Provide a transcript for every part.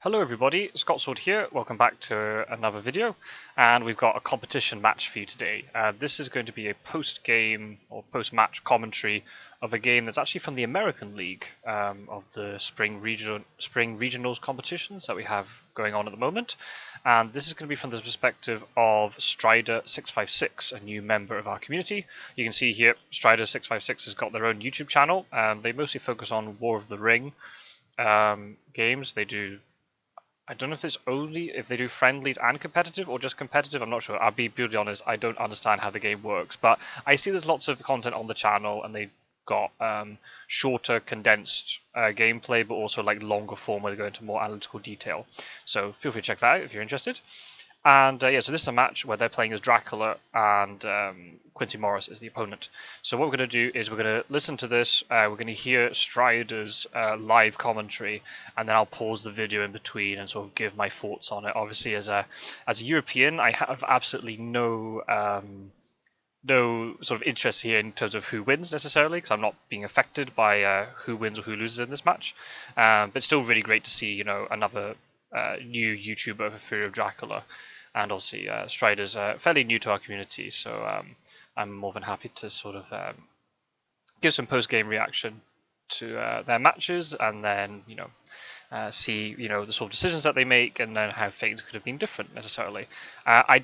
Hello everybody, Scot-sword here, welcome back to another video, and we've got a competition match for you today. This is going to be a post-game or post-match commentary of a game that's actually from the American League of the spring regionals competitions that we have going on at the moment. And this is going to be from the perspective of Strider656, a new member of our community. You can see here, Strider656 has got their own YouTube channel. They mostly focus on War of the Ring games. I don't know if it's only if they do friendlies and competitive or just competitive. I'm not sure. I'll be brutally honest. I don't understand how the game works, but I see there's lots of content on the channel, and they've got shorter, condensed gameplay, but also like longer form where they go into more analytical detail. So feel free to check that out if you're interested. And yeah, so this is a match where they're playing as Dracula and Quincy Morris is the opponent. So what we're going to do is we're going to listen to this, we're going to hear Strider's live commentary, and then I'll pause the video in between and sort of give my thoughts on it. Obviously, as a European, I have absolutely no sort of interest here in terms of who wins necessarily, because I'm not being affected by who wins or who loses in this match. But still really great to see, another new YouTuber for Fury of Dracula. And obviously, Strider's fairly new to our community, so I'm more than happy to sort of give some post-game reaction to their matches, and then see the sort of decisions that they make, and then how things could have been different necessarily. I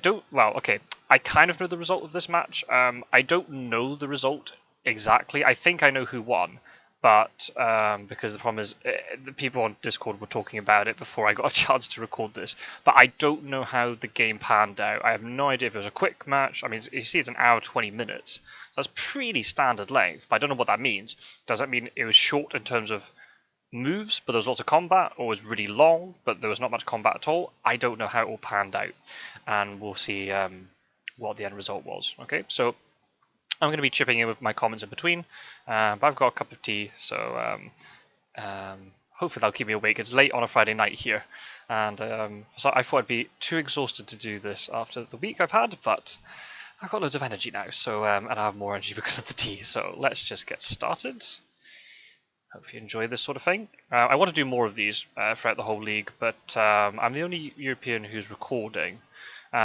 kind of know the result of this match. I don't know the result exactly. I think I know who won. But because the problem is, the people on Discord were talking about it before I got a chance to record this. But I don't know how the game panned out. I have no idea if it was a quick match. I mean, you see it's an hour 20 minutes. So that's pretty standard length, but I don't know what that means. Does that mean it was short in terms of moves, but there was lots of combat, or was really long, but there was not much combat at all? I don't know how it all panned out. And we'll see what the end result was. Okay, so I'm going to be chipping in with my comments in between, but I've got a cup of tea, so hopefully that'll keep me awake. It's late on a Friday night here, and so I thought I'd be too exhausted to do this after the week I've had, but I've got loads of energy now, so and I have more energy because of the tea, so let's just get started. Hope you enjoy this sort of thing. I want to do more of these throughout the whole league, but I'm the only European who's recording,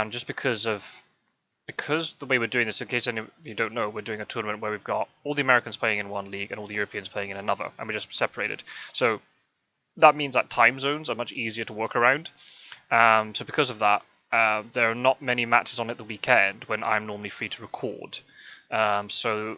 just because the way we're doing this, in case any of you don't know, we're doing a tournament where we've got all the Americans playing in one league and all the Europeans playing in another, and we're just separated. So that means that time zones are much easier to work around. So because of that, there are not many matches on at the weekend when I'm normally free to record. So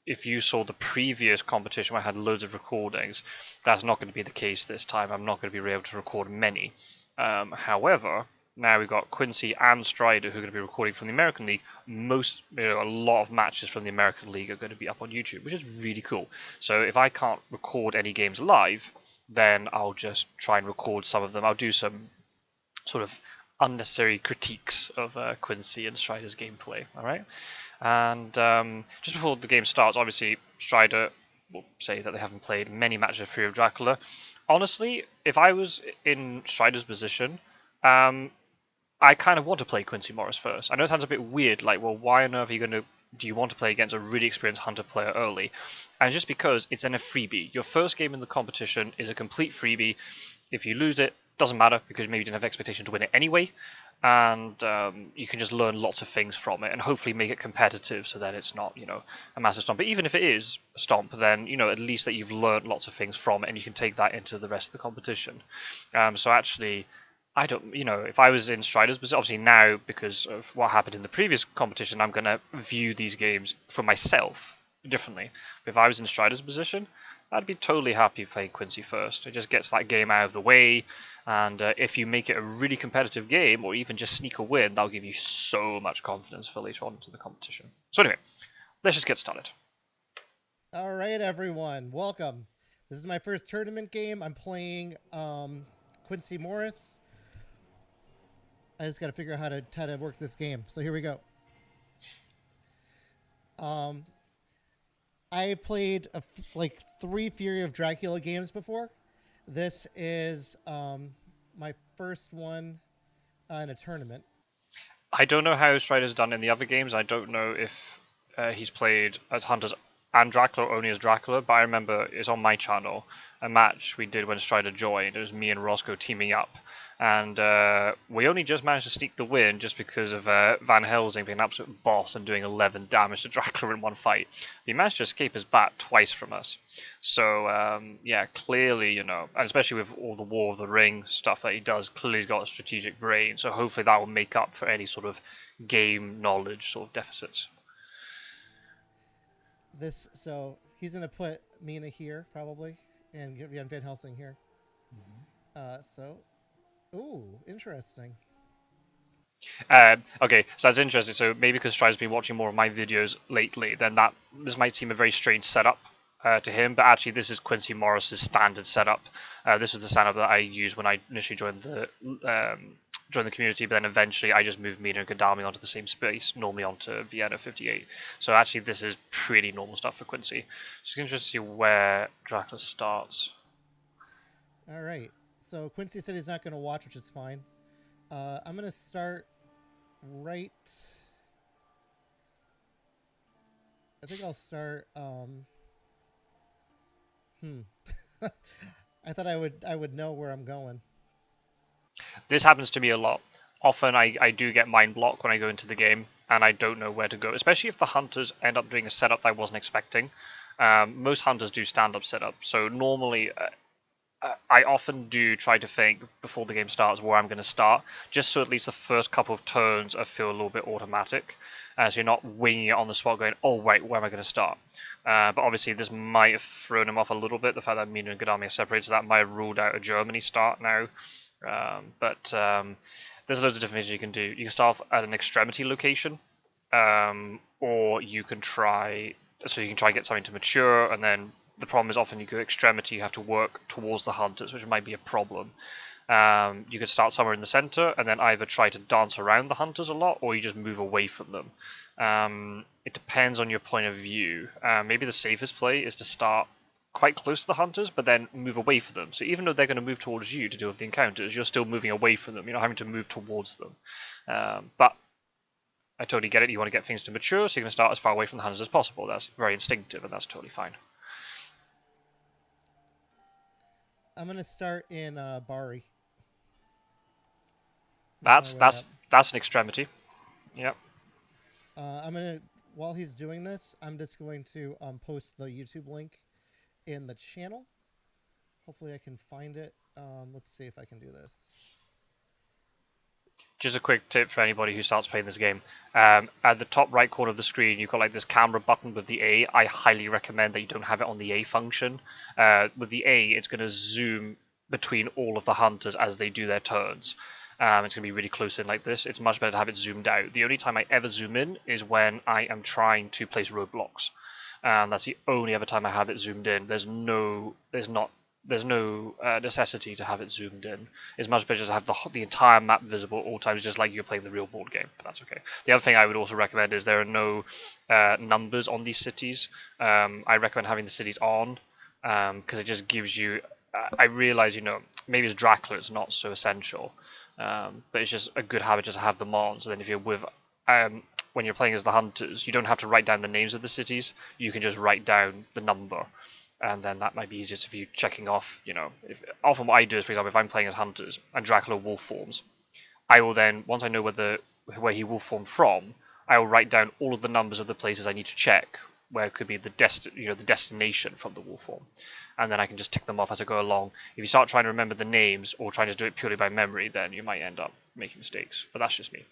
if you saw the previous competition where I had loads of recordings, that's not going to be the case this time. I'm not going to be able to record many. However, now we've got Quincy and Strider who are going to be recording from the American League. A lot of matches from the American League are going to be up on YouTube, which is really cool. So if I can't record any games live, then I'll just try and record some of them. I'll do some sort of unnecessary critiques of Quincy and Strider's gameplay. All right, and just before the game starts, obviously Strider will say that they haven't played many matches of Fury of Dracula. Honestly, if I was in Strider's position, I kind of want to play Quincy Morris first. I know it sounds a bit weird, like, well, why on earth do you want to play against a really experienced Hunter player early? And just because it's in a freebie. Your first game in the competition is a complete freebie. If you lose it, doesn't matter, because maybe you didn't have expectation to win it anyway. And you can just learn lots of things from it, and hopefully make it competitive so that it's not, a massive stomp. But even if it is a stomp, then, at least that you've learned lots of things from it, and you can take that into the rest of the competition. So actually, I don't, if I was in Strider's position, obviously now, because of what happened in the previous competition, I'm going to view these games for myself differently. But if I was in Strider's position, I'd be totally happy playing Quincy first. It just gets that game out of the way, and if you make it a really competitive game, or even just sneak a win, that'll give you so much confidence for later on into the competition. So anyway, let's just get started. All right, everyone, welcome. This is my first tournament game. I'm playing Quincy Morris. I just got to figure out how to work this game. So here we go. I played like 3 Fury of Dracula games before. This is my first one in a tournament. I don't know how Strider's done in the other games. I don't know if he's played as Hunters and Dracula only as Dracula, but I remember it's on my channel, a match we did when Strider joined. It was me and Roscoe teaming up, and we only just managed to sneak the win just because of Van Helsing being an absolute boss and doing 11 damage to Dracula in one fight. He managed to escape his bat twice from us. So yeah, clearly, and especially with all the War of the Ring stuff that he does, clearly he's got a strategic brain. So hopefully that will make up for any sort of game knowledge sort of deficits. So he's gonna put Mina here probably, and Van Helsing here. Ooh, interesting. Okay, so that's interesting. So maybe because Strider's been watching more of my videos lately, then this might seem a very strange setup to him, but actually this is Quincy Morris's standard setup. This was the setup that I used when I initially joined the community, but then eventually I just moved Mina and Gadami onto the same space, normally onto Vienna 58. So actually this is pretty normal stuff for Quincy. Just interested to see where Dracula starts. All right. So Quincy said he's not going to watch, which is fine. I'm going to start right. I think I'll start. I thought I would know where I'm going. This happens to me a lot. Often I do get mind block when I go into the game, and I don't know where to go, especially if the hunters end up doing a setup that I wasn't expecting. Most hunters do stand-up setup, so normally I often do try to think before the game starts where I'm going to start, just so at least the first couple of turns I feel a little bit automatic. So you're not winging it on the spot going, oh wait, where am I going to start? But obviously this might have thrown him off a little bit, the fact that Mina and Gadami are separated, so that might have ruled out a Germany start now. But there's loads of different things you can do. You can start off at an extremity location, or you can try and get something to mature, and then the problem is often you go extremity, you have to work towards the hunters, which might be a problem. You could start somewhere in the center and then either try to dance around the hunters a lot, or you just move away from them. It depends on your point of view. Maybe the safest play is to start quite close to the hunters, but then move away from them. So even though they're going to move towards you to deal with the encounters, you're still moving away from them. You're not having to move towards them. But I totally get it. You want to get things to mature, so you're going to start as far away from the hunters as possible. That's very instinctive, and that's totally fine. I'm gonna start in Bari. That's an extremity. Yep. While he's doing this, I'm just going to post the YouTube link in the channel. Hopefully I can find it. Let's see if I can do this. Just a quick tip for anybody who starts playing this game. At the top right corner of the screen, you've got like this camera button with the A. I highly recommend that you don't have it on the A function. With the A, it's going to zoom between all of the hunters as they do their turns. It's going to be really close in like this. It's much better to have it zoomed out. The only time I ever zoom in is when I am trying to place roadblocks. That's the only other time I have it zoomed in. There's no necessity to have it zoomed in. It's much better to have the entire map visible at all times, just like you're playing the real board game, but that's okay. The other thing I would also recommend is there are no numbers on these cities. I recommend having the cities on, because it just gives you... I realize, maybe as Dracula it's not so essential, but it's just a good habit just to have them on, so then if you're with... when you're playing as the hunters, you don't have to write down the names of the cities, you can just write down the number. And then that might be easier for you checking off, often what I do is, for example, if I'm playing as hunters and Dracula wolf forms, I will then, once I know where he wolf formed from, I will write down all of the numbers of the places I need to check, where it could be the destination from the wolf form. And then I can just tick them off as I go along. If you start trying to remember the names or trying to do it purely by memory, then you might end up making mistakes. But that's just me.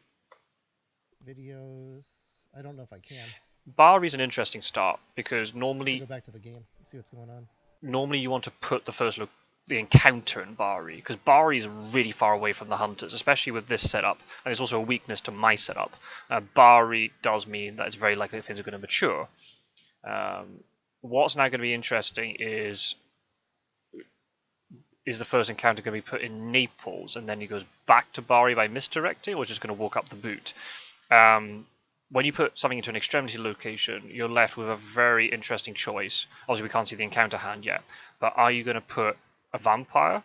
Videos. I don't know if I can. Bari's an interesting start, because normally... Go back to the game, see what's going on. Normally you want to put the encounter in Bari, because Bari is really far away from the hunters, especially with this setup, and it's also a weakness to my setup. Bari does mean that it's very likely that things are going to mature. What's now going to be interesting is the first encounter going to be put in Naples, and then he goes back to Bari by misdirecting, or just going to walk up the boot? When you put something into an extremity location, you're left with a very interesting choice. Obviously, we can't see the encounter hand yet, but are you going to put a vampire?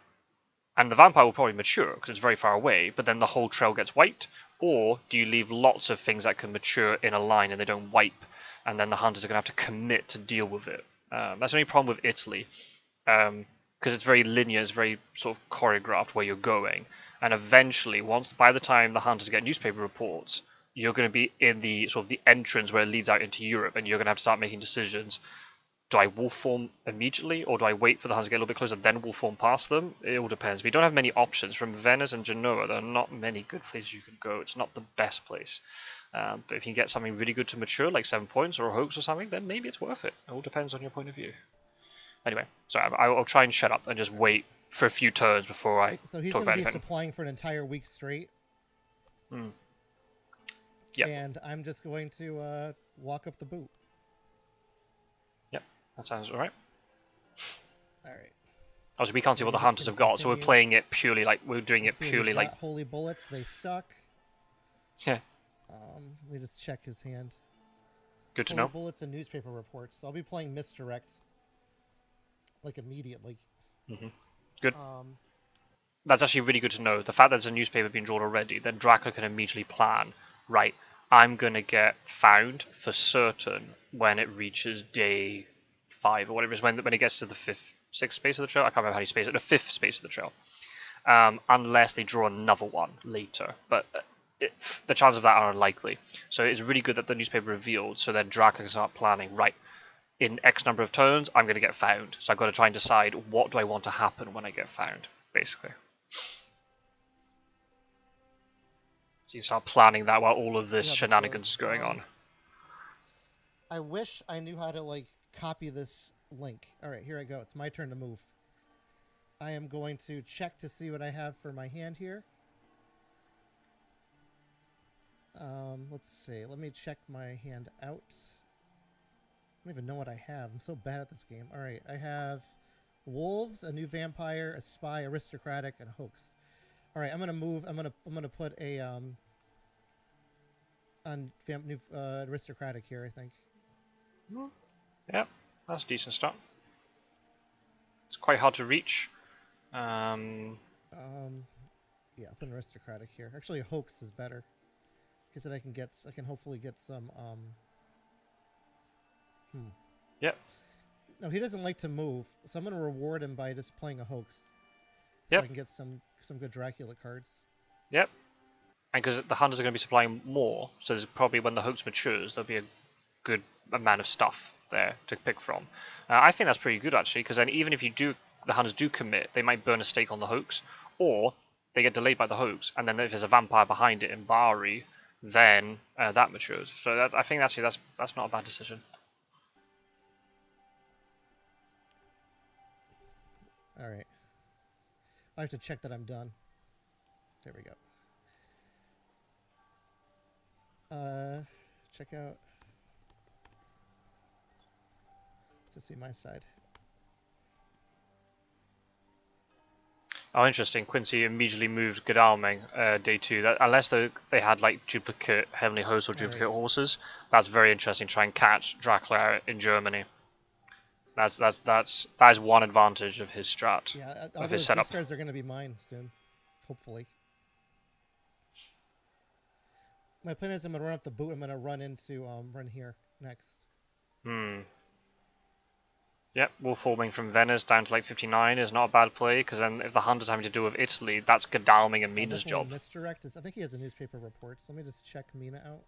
And the vampire will probably mature because it's very far away, but then the whole trail gets wiped. Or do you leave lots of things that can mature in a line and they don't wipe? and then the hunters are going to have to commit to deal with it. That's the only problem with Italy, because it's very linear, it's very sort of choreographed where you're going, and eventually, by the time the hunters get newspaper reports, you're going to be in the sort of the entrance where it leads out into Europe, and you're going to have to start making decisions. Do I wolf form immediately, or do I wait for the hunters to get a little bit closer, then wolf form past them? It all depends. We don't have many options. From Venice and Genoa, there are not many good places you can go. It's not the best place. But if you can get something really good to mature, like 7 points or a hoax or something, then maybe it's worth it. It all depends on your point of view. Anyway, so I'll try and shut up and just wait for a few turns before I So he's talk going about to be anything. supplying for an entire week straight. Yep. And I'm just going to walk up the boot. Yep, that sounds alright. Alright. Also, we can't see what the hunters have got, so we're playing it purely like we're doing it purely like holy bullets. They suck. Yeah. Let me just check his hand. Good to Holy know. bullets and newspaper reports. So I'll be playing misdirect, like immediately. Good. That's actually really good to know. The fact that there's a newspaper being drawn already, then Dracula can immediately plan. Right, I'm gonna get found for certain when it reaches day 5 or whatever it is, when it gets to the sixth space of the trail. I can't remember how you space it. The 5th space of the trail. Unless they draw another one later, but the chances of that are unlikely. So it's really good that the newspaper revealed, so then Dracula can start planning. Right, in X number of turns, I'm going to get found. So I've got to try and decide what do I want to happen when I get found, basically. So you start planning that while all of this shenanigans is going on. I wish I knew how to like copy this link. All right, here I go. It's my turn to move. I am going to check to see what I have for my hand here. Let's see. Let me check my hand out. I don't even know what I have. I'm so bad at this game. All right, I have wolves, a new vampire, a spy, aristocratic, and a hoax. All right, I'm gonna move. I'm gonna put a new aristocratic here. I think. Yeah, that's a decent start. It's quite hard to reach. Yeah, I'll put an aristocratic here. Actually, a hoax is better, because then I can hopefully get some. Yep. No, he doesn't like to move, so I'm gonna reward him by just playing a hoax. So Yep. I can get some good Dracula cards. Yep. And because the hunters are going to be supplying more, so there's probably when the hoax matures, there'll be a good amount of stuff there to pick from. I think that's pretty good actually, because then even if the hunters do commit, they might burn a stake on the hoax, or they get delayed by the hoax, and then if there's a vampire behind it in Bari, then that matures. So I think actually that's not a bad decision. All right. I have to check that I'm done. There we go. Check out. To see my side. Oh, interesting. Quincy immediately moved Godalming day 2. Unless they had like duplicate Heavenly Hosts or duplicate horses, that's very interesting. Try and catch Dracula in Germany. That is one advantage of his strat. Yeah, of his setup. These cards are going to be mine soon, hopefully. My plan is I'm going to run up the boot. I'm going to run here next. Yep, wolf forming from Venice down to like 59 is not a bad play, because then if the hunter's having to do with Italy, that's Godalming and Mina's job. Misdirect I think he has a newspaper report, so let me just check Mina out.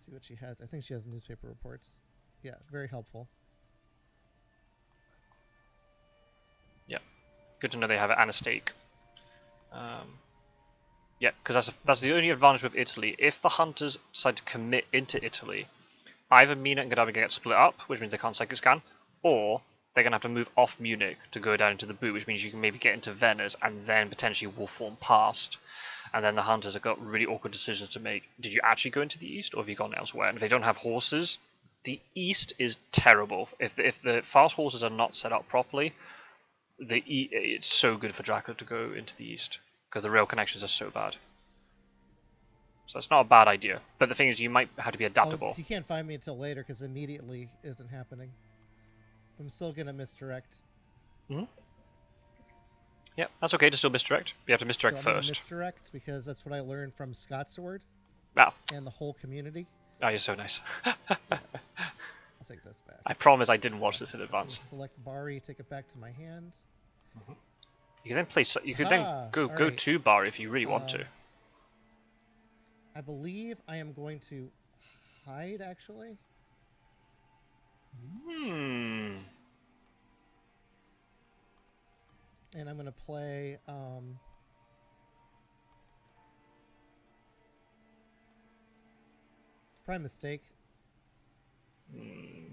See what she has. I think she has newspaper reports. Yeah, very helpful. Yeah, good to know they have it and a stake. Yeah, because that's the only advantage with Italy. If the hunters decide to commit into Italy, either Mina and Godalming get split up, which means they can't psychic scan, or they're going to have to move off Munich to go down into the boot, which means you can maybe get into Venice and then potentially wolf form past. And then the hunters have got really awkward decisions to make. Did you actually go into the east, or have you gone elsewhere? And if they don't have horses, the east is terrible. If the fast horses are not set up properly, it's so good for Dracula to go into the east, because the rail connections are so bad. So that's not a bad idea. But the thing is, you might have to be adaptable. You can't find me until later, because immediately isn't happening. I'm still going to misdirect. Yeah, that's okay to still misdirect. You have to misdirect I'm first. Misdirect, because that's what I learned from Scot-sword Ah. and the whole community. Oh, you're so nice. Yeah. I'll take this back. I promise I didn't watch this in advance. Select Bari, take it back to my hand. You can then play. You could then Ah, go right. to Bari if you really want to. I believe I am going to hide, actually. Hmm. And I'm going to play... probably a mistake.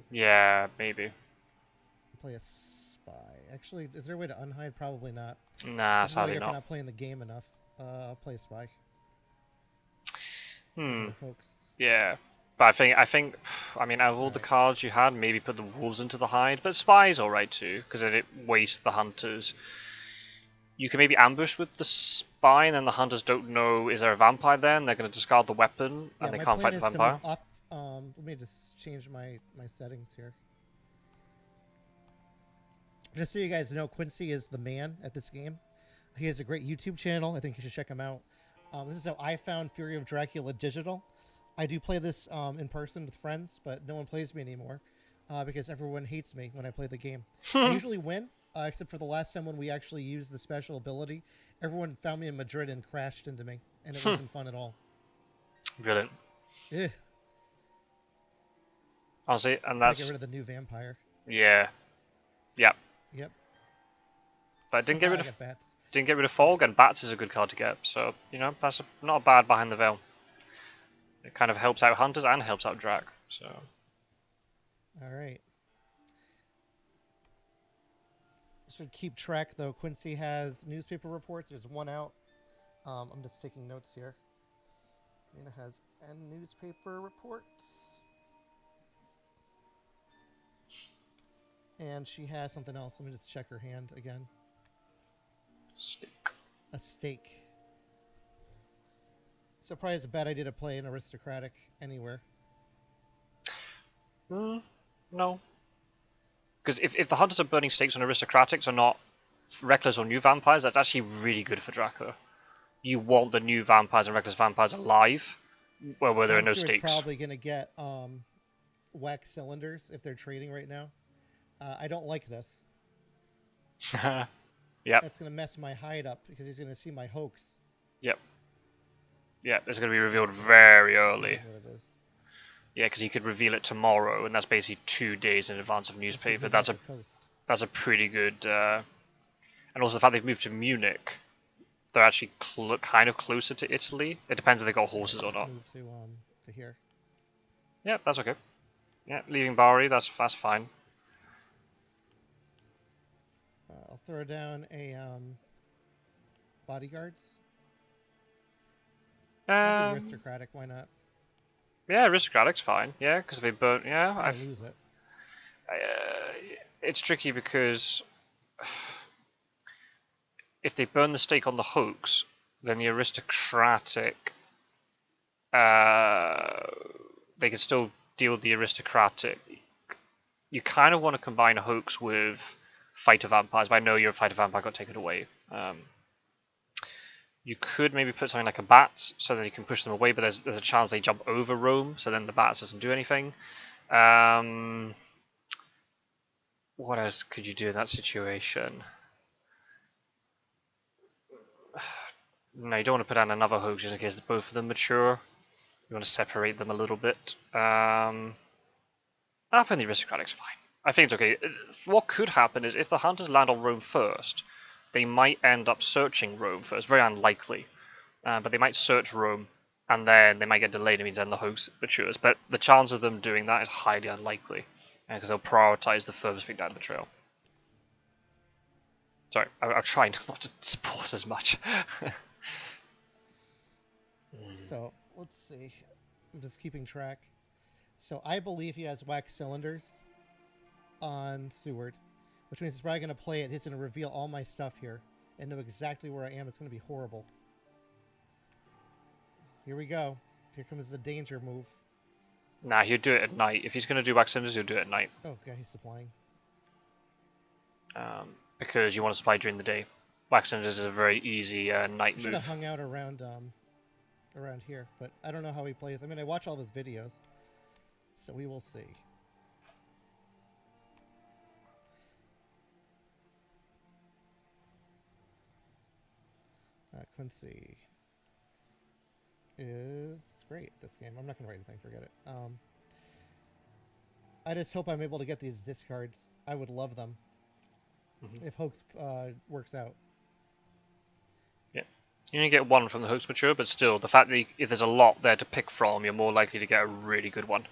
Yeah, maybe. Play a spy. Actually, is there a way to unhide? Probably not. Nah, This is like sadly if you're not. not playing the game enough. I'll play a spy. Hoax. Yeah. But I mean, out of all the cards you had, maybe put the wolves into the hide, but spy's alright too, because then it wastes the hunters. You can maybe ambush with the spy, and then the hunters don't know is there a vampire there, and they're going to discard the weapon, and they can't fight the vampire. To move up. Let me just change my settings here. Just so you guys know, Quincy is the man at this game. He has a great YouTube channel. I think you should check him out. This is how I found Fury of Dracula Digital. I do play this in person with friends, but no one plays me anymore because everyone hates me when I play the game. I usually win, except for the last time when we actually used the special ability. Everyone found me in Madrid and crashed into me, and it wasn't fun at all. Brilliant. Ugh. Honestly, and that's... Get rid of the new vampire. Yeah. Yep. Yep. But didn't get rid of fog, and bats is a good card to get. So that's not bad behind the veil. It kind of helps out hunters and helps out Drac. So. All right. Should keep track though. Quincy has newspaper reports. There's one out. I'm just taking notes here. Mina has N newspaper reports. And she has something else. Let me just check her hand again. Steak. A steak. So probably it's a bad idea to play an aristocratic anywhere. No. Because if the hunters are burning stakes on aristocratics or not reckless or new vampires, that's actually really good for Dracula. You want the new vampires and reckless vampires alive, where there are no stakes. Probably going to get wax cylinders if they're trading right now. I don't like this. Yep. That's going to mess my hide up because he's going to see my hoax. Yep. Yeah, it's going to be revealed very early. That's what it is. Yeah, because he could reveal it tomorrow, and that's basically 2 days in advance of newspaper. That's a pretty good... and also the fact they've moved to Munich, they're actually kind of closer to Italy. It depends if they got horses or not. Move to here. Yeah, that's okay. Yeah, leaving Bari, that's fine. I'll throw down a bodyguards. Aristocratic, why not? Yeah, aristocratic's fine. Yeah, because if they burn, yeah, I lose it. It's tricky because if they burn the stake on the hoax, then the aristocratic, they can still deal with the aristocratic. You kind of want to combine a hoax with fighter vampires, but I know your fighter vampire got taken away. You could maybe put something like a bat, so that you can push them away, but there's a chance they jump over Rome, so then the bats doesn't do anything. What else could you do in that situation? No, you don't want to put down another hoax just in case both of them mature. You want to separate them a little bit. I think the aristocratic's fine. I think it's okay. What could happen is if the hunters land on Rome first, they might end up searching Rome first. Very unlikely. But they might search Rome, and then they might get delayed. It means then the hoax matures. But the chance of them doing that is highly unlikely, because they'll prioritize the furthest thing down the trail. Sorry, I'll try not to pause as much. So, let's see. I'm just keeping track. So, I believe he has wax cylinders on Seward, which means he's probably going to play it. He's going to reveal all my stuff here and know exactly where I am. It's going to be horrible. Here we go. Here comes the danger move. Nah, he'll do it at night. If he's going to do wax cylinders, he'll do it at night. Oh, yeah, he's supplying. Because you want to supply during the day. Wax cylinders is a very easy night move. Should have hung out around here, but I don't know how he plays. I mean, I watch all his videos. So we will see. Quincy is great at this game. I'm not going to write anything. Forget it. I just hope I'm able to get these discards. I would love them if Hoax works out. Yeah. You only get one from the Hoax Mature, but still, the fact that if there's a lot there to pick from, you're more likely to get a really good one.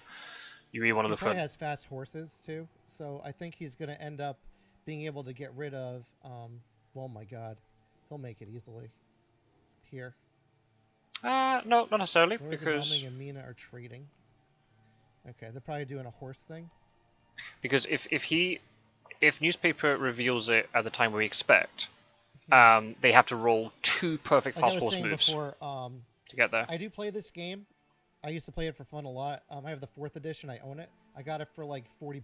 You really want to look for... He probably has fast horses, too. So I think he's going to end up being able to get rid of... oh, my God. He'll make it easily. Here. No, not necessarily, Lord because... Godalming and Mina are trading. Okay, they're probably doing a horse thing. Because if newspaper reveals it at the time we expect, they have to roll 2 perfect fast horse moves before, to get there. I do play this game. I used to play it for fun a lot. I have the 4th edition. I own it. I got it for like $40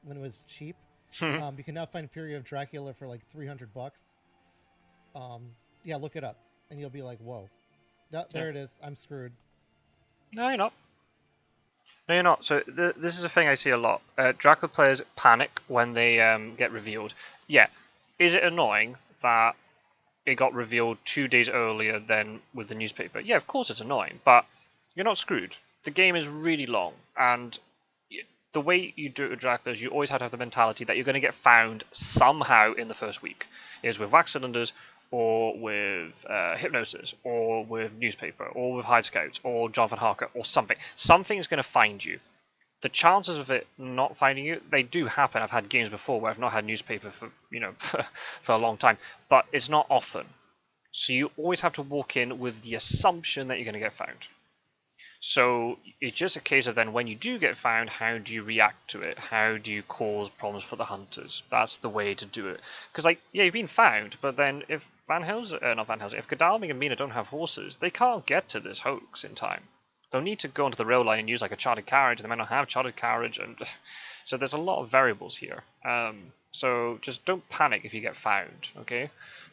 when it was cheap. You can now find Fury of Dracula for like $300. Yeah, look it up, and you'll be like, "Whoa, there it is. I'm screwed." No, you're not. No, you're not. So this is a thing I see a lot. Dracula players panic when they get revealed. Yeah, is it annoying that it got revealed 2 days earlier than with the newspaper? Yeah, of course it's annoying, but you're not screwed. The game is really long, and the way you do it with Dracula is you always have to have the mentality that you're going to get found somehow in the first week. Is with Wax Cylinders, or with Hypnosis, or with Newspaper, or with Hide Scouts, or Jonathan Harker, or something. Something is going to find you. The chances of it not finding you, they do happen. I've had games before where I've not had Newspaper for, for a long time, but it's not often. So you always have to walk in with the assumption that you're going to get found. So it's just a case of then when you do get found, how do you react to it? How do you cause problems for the hunters? That's the way to do it. Because, like, yeah, you've been found, but then if if Godalming and Mina don't have horses, they can't get to this hoax in time. They'll need to go onto the rail line and use like a chartered carriage. They might not have chartered carriage, and so there's a lot of variables here. So just don't panic if you get found, okay?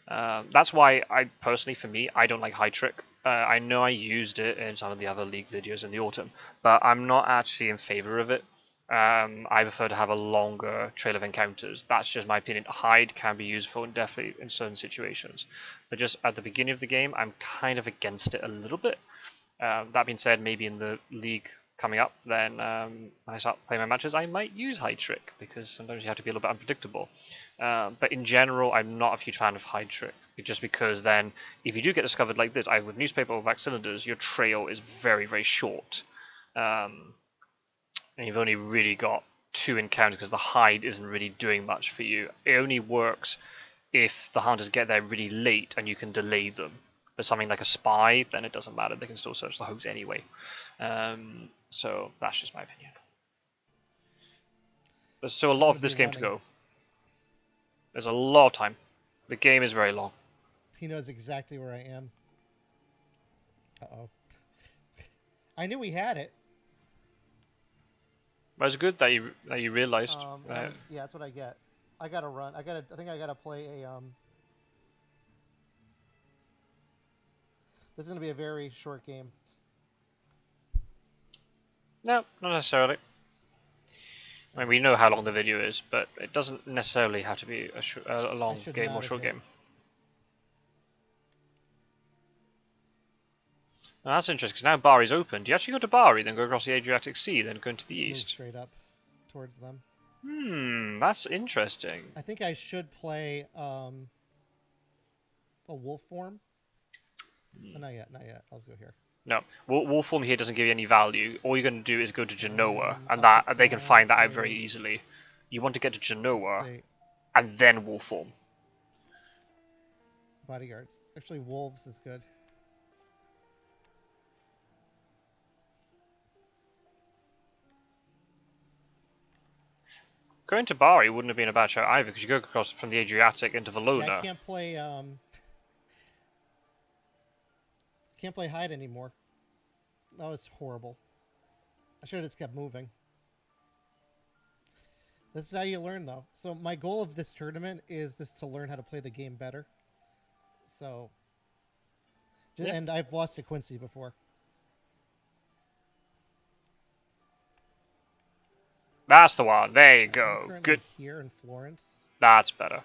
That's why I personally, for me, I don't like High Trick. I know I used it in some of the other League videos in the autumn, but I'm not actually in favor of it. I prefer to have a longer trail of encounters. That's just my opinion. Hide can be useful and definitely in certain situations, but just at the beginning of the game, I'm kind of against it a little bit. That being said, maybe in the League coming up, then when I start playing my matches, I might use Hide Trick, because sometimes you have to be a little bit unpredictable. But in general, I'm not a huge fan of Hide Trick, just because then, if you do get discovered like this, either with Newspaper or Wax Cylinders, your trail is very, very short. And you've only really got 2 encounters, because the hide isn't really doing much for you. It only works if the hunters get there really late and you can delay them. But something like a spy, then it doesn't matter. They can still search the hoax anyway. So that's just my opinion. There's still a lot of this game to go. There's a lot of time. The game is very long. He knows exactly where I am. Uh-oh. I knew he had it. But it's good that you realized. Yeah, that's what I get. I gotta run. I think I gotta play a This is gonna be a very short game. No, not necessarily. I mean, we know how long the video is, but it doesn't necessarily have to be a long game or short game. Now, that's interesting, because now Bari's open. Do you actually go to Bari, then go across the Adriatic Sea, then go into the east? Move straight up towards them. That's interesting. I think I should play a wolf form. Oh, not yet, not yet. I'll go here. No, wolf form here doesn't give you any value. All you're going to do is go to Genoa, and that they can find that out very easily. You want to get to Genoa, and then wolf form. Bodyguards. Actually, wolves is good. Going to Bari wouldn't have been a bad shout either, because you go across from the Adriatic into Valona. Yeah, I can't play hide anymore. That was horrible. I should have just kept moving. This is how you learn, though. So my goal of this tournament is just to learn how to play the game better. So, yeah. And I've lost to Quincy before. That's the one. There you I'm go. currently Good. here in Florence. That's better.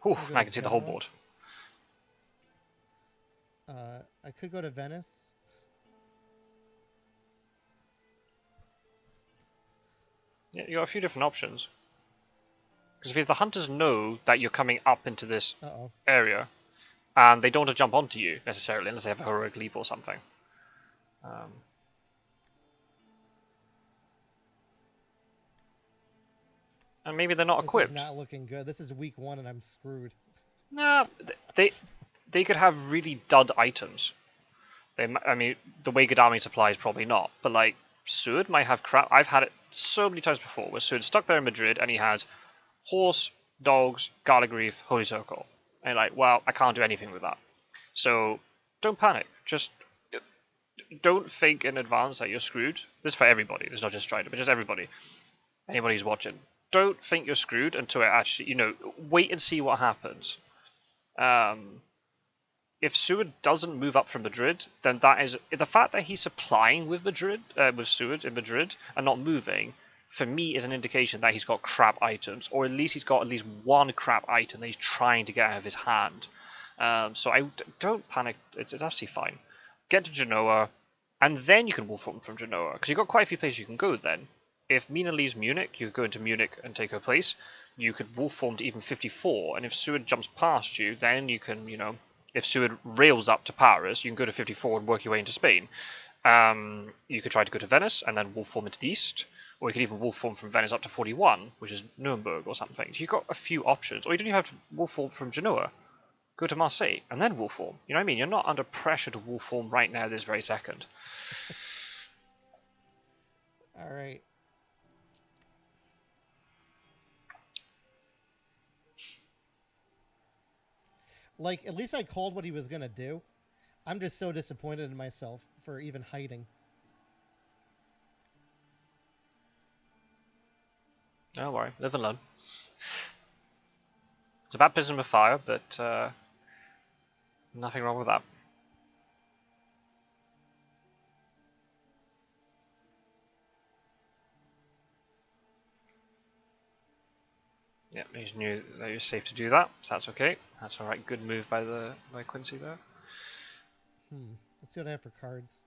Whew, I'm gonna now I go can to see the whole Genoa. board. I could go to Venice. Yeah, you got a few different options. Because if the hunters know that you're coming up into this Uh-oh. area, and they don't want to jump onto you necessarily, unless they have a heroic leap or something. And maybe they're not This equipped. is not looking good. This is week 1 and I'm screwed. Nah, they could have really dud items. I mean, the Wicked Army supply is probably not, but like Seward might have crap. I've had it so many times before where Seward's stuck there in Madrid and he has horse, dogs, garlic reef, holy circle, and like, well, I can't do anything with that. So don't panic. Just don't think in advance that you're screwed. This is for everybody. This is not just Strider, but just everybody. Anybody who's watching. Don't think you're screwed until it actually, wait and see what happens. If Seward doesn't move up from Madrid, then that is the fact that he's supplying with Seward in Madrid and not moving. For me, is an indication that he's got crap items, or at least he's got at least one crap item that he's trying to get out of his hand. So don't panic. It's absolutely fine. Get to Genoa, and then you can wolf from Genoa because you've got quite a few places you can go. Then, if Mina leaves Munich, you go into Munich and take her place. You could wolf form to even 54, and if Seward jumps past you, then you can, if Seward rails up to Paris, you can go to 54 and work your way into Spain. You could try to go to Venice and then wolf form into the east, or you could even wolf form from Venice up to 41, which is Nuremberg or something. So you've got a few options, or you don't even have to wolf form from Genoa. Go to Marseille and then wolf form. You know what I mean? You're not under pressure to wolf form right now, this very second. All right. Like, at least I called what he was going to do. I'm just so disappointed in myself for even hiding. Don't worry, live and learn. It's a baptism of fire, but nothing wrong with that. Yeah, he knew that he was safe to do that, so that's okay. That's all right. Good move by Quincy there. Let's see what I have for cards.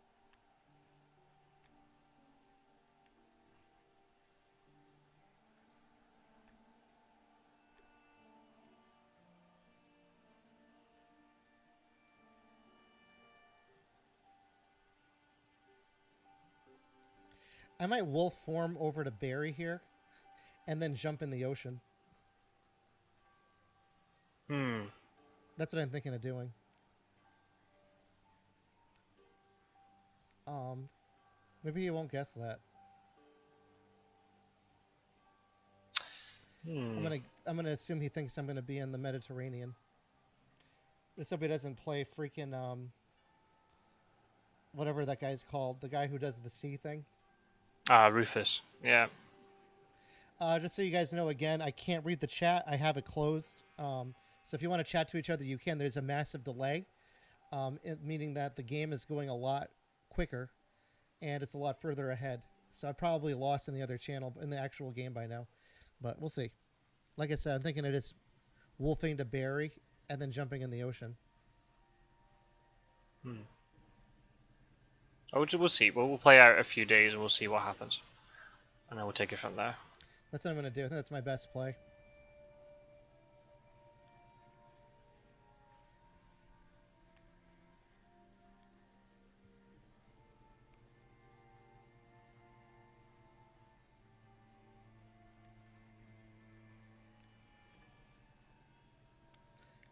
I might wolf form over to Barry here, and then jump in the ocean. That's what I'm thinking of doing. Maybe you won't guess that. I'm gonna assume he thinks I'm gonna be in the Mediterranean. Just hope he doesn't play freaking whatever that guy's called, the guy who does the sea thing. Rufus. Yeah. Just so you guys know, again, I can't read the chat. I have it closed. So if you want to chat to each other, you can. There's a massive delay, meaning that the game is going a lot quicker, and it's a lot further ahead. So I probably lost in the other channel in the actual game by now, but we'll see. Like I said, I'm thinking of just wolfing to Barry and then jumping in the ocean. Oh, we'll see. We'll play out a few days and we'll see what happens, and then we'll take it from there. That's what I'm going to do. I think that's my best play.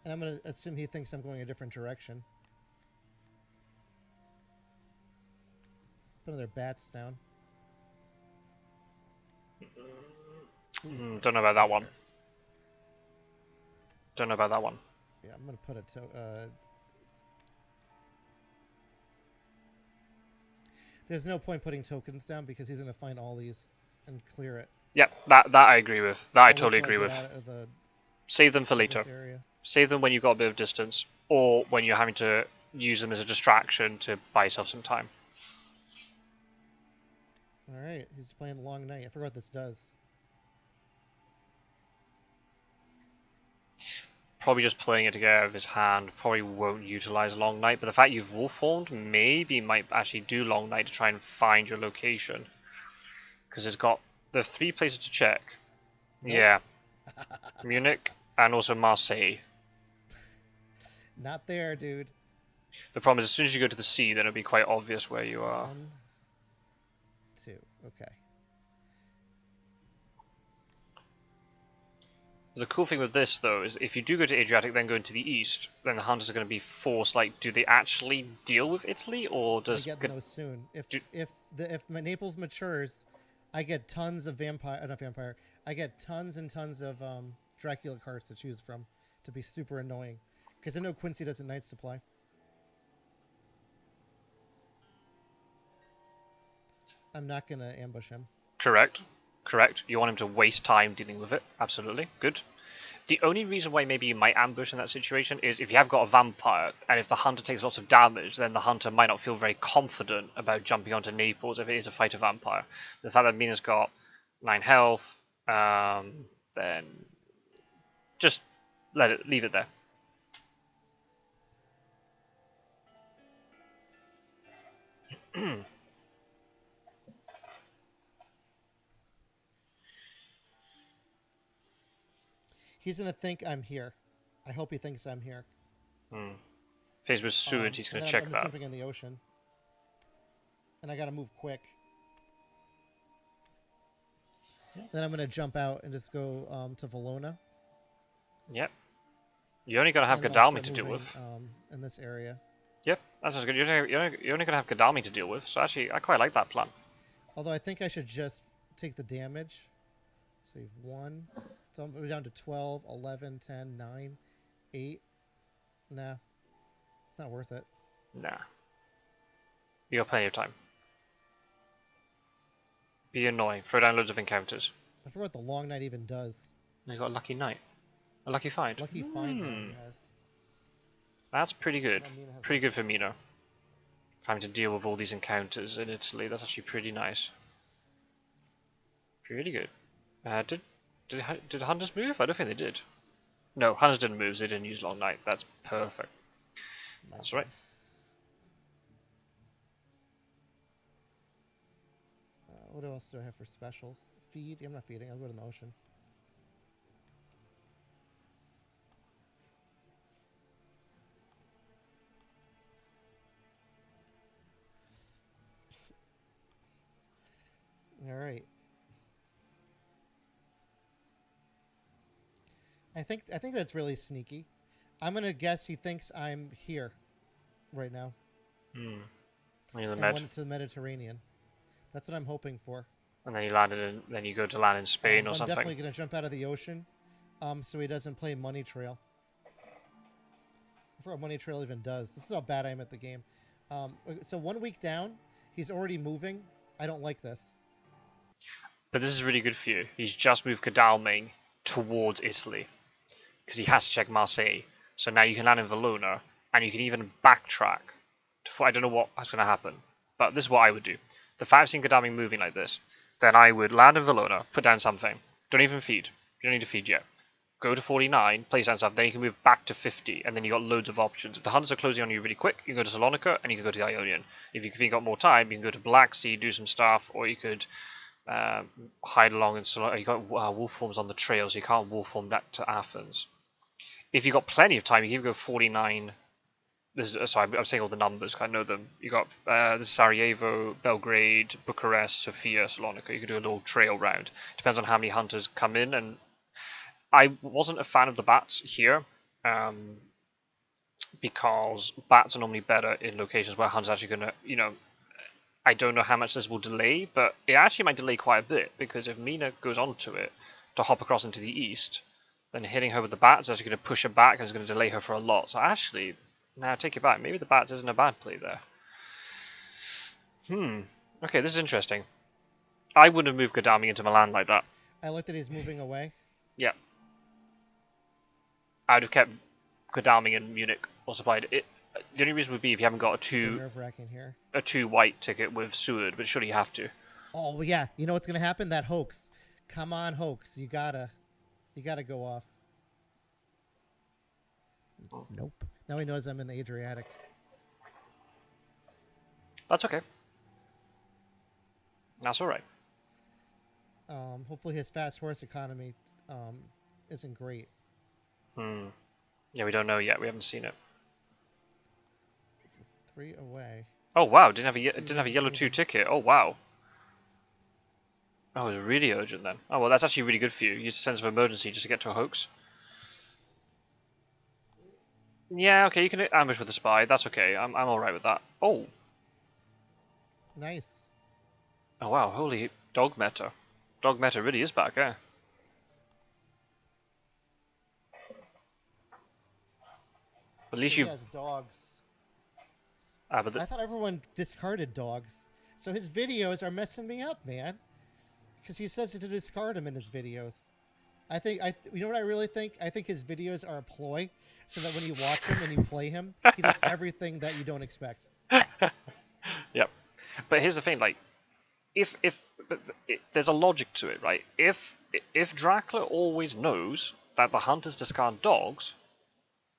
And I'm going to assume he thinks I'm going a different direction. Put another bats down. Don't know about that one. Don't know about that one. Yeah, I'm going to put a... There's no point putting tokens down because he's going to find all these and clear it. Yep, that I agree with. That I totally agree with. Save them for later. Save them when you've got a bit of distance, or when you're having to use them as a distraction to buy yourself some time. Alright, he's playing Long Night. I forgot what this does. probably just playing it to get out of his hand. Probably won't utilize Long Night, but the fact you've wolf formed maybe might actually do Long Night to try and find your location. Because it's got the 3 places to check. Nope. Yeah. Munich and also Marseille. Not there, dude. The problem is as soon as you go to the sea, then it'll be quite obvious where you are. 1, 2. Okay. The cool thing with this, though, is if you do go to Adriatic, then go into the east, then the hunters are going to be forced. Like, do they actually deal with Italy, or does? I get those soon. If my Naples matures, I get tons of not vampire. I get tons and tons of Dracula cards to choose from to be super annoying, because I know Quincy doesn't Night Supply. I'm not gonna ambush him. Correct. You want him to waste time dealing with it. Absolutely. Good. The only reason why maybe you might ambush in that situation is if you have got a vampire, and if the hunter takes lots of damage, then the hunter might not feel very confident about jumping onto Naples if it is a fighter vampire. The fact that Mina's got 9 health, then just leave it there. He's gonna think I'm here. I hope he thinks I'm here. If he's with Seward, he's going to check I'm that. jumping in the ocean, and I gotta move quick. Then I'm gonna jump out and just go to Valona. Yep. You only got to have Gadalmi to deal with. In this area. Yep, that sounds good. You're only going to have Gadalmi to deal with, so actually, I quite like that plan. Although I think I should just take the damage. Save 1. So we're down to 12, 11, 10, 9, 8. Nah. It's not worth it. Nah. You got plenty of time. Be annoying. Throw down loads of encounters. I forgot what the Long Night even does. You got a lucky night. A lucky find. Lucky find now he has. That's pretty good. Pretty good for Mina. Having to deal with all these encounters in Italy. That's actually pretty nice. Pretty good. Did hunters move? I don't think they did. No, hunters didn't move. They didn't use Long Night. That's perfect. That's right. What else do I have for specials? Feed? I'm not feeding. I'll go to the ocean. All right. I think that's really sneaky. I'm gonna guess he thinks I'm here right now. In the and went to the Mediterranean. That's what I'm hoping for. And then you landed in. Then you go to land in Spain or something. I'm definitely gonna jump out of the ocean, so he doesn't play Money Trail. I forgot what Money Trail even does. This is how bad I am at the game. So 1 week down, he's already moving. I don't like this. But this is really good for you. He's just moved Cadalmain towards Italy because he has to check Marseille. So now you can land in Valona, and you can even backtrack. I don't know what's going to happen, but this is what I would do. The fact I've seen Cadalmain moving like this, then I would land in Valona, put down something. Don't even feed. You don't need to feed yet. Go to 49, place down stuff, then you can move back to 50, and then you've got loads of options. If the hunters are closing on you really quick, you can go to Salonika, and you can go to the Ionian. If you've got more time, you can go to Black Sea, do some stuff, or you could hide along in Salonika. You've got wolf forms on the trail, so you can't wolf form back to Athens. If you've got plenty of time, you can even go 49. Sorry, I'm saying all the numbers, I know them. You got Sarajevo, Belgrade, Bucharest, Sofia, Salonika. You could do a little trail round. Depends on how many hunters come in. And I wasn't a fan of the bats here, because bats are normally better in locations where hunters are actually going to, I don't know how much this will delay, but it actually might delay quite a bit, because if Mina goes onto it to hop across into the east, then hitting her with the bats is actually going to push her back and is going to delay her for a lot. So actually, now take it back. Maybe the bats isn't a bad play there. Okay, this is interesting. I wouldn't have moved Gadami into Milan like that. I like that he's moving away. Yeah. I would have kept Gadami in Munich or supplied it. The only reason would be if you haven't got a 2 white ticket with Seward, but surely you have to. Oh yeah, you know what's gonna happen? That hoax. Come on, hoax. You gotta go off. Nope. Now he knows I'm in the Adriatic. That's okay. That's all right. Hopefully his fast horse economy isn't great. Hmm. Yeah, we don't know yet. We haven't seen it. It's 3 away. Oh wow! Let's see Didn't where have a he's yellow 2 moving. ticket. Oh wow. Oh, it was really urgent then. Oh well, that's actually really good for you. Use a sense of emergency just to get to a hoax. Yeah, okay, you can ambush with the spy. That's okay. I'm all right with that. Oh, Nice. oh wow! Holy dog meta. Dog meta really is back, eh? At So least he you. has dogs. But I thought everyone discarded dogs. So his videos are messing me up, man. Because he says to discard them in his videos. You know what I really think? I think his videos are a ploy, so that when you watch him and you play him, he does everything that you don't expect. Yep. But here's the thing, like, there's a logic to it, right? If Dracula always knows that the hunters discard dogs,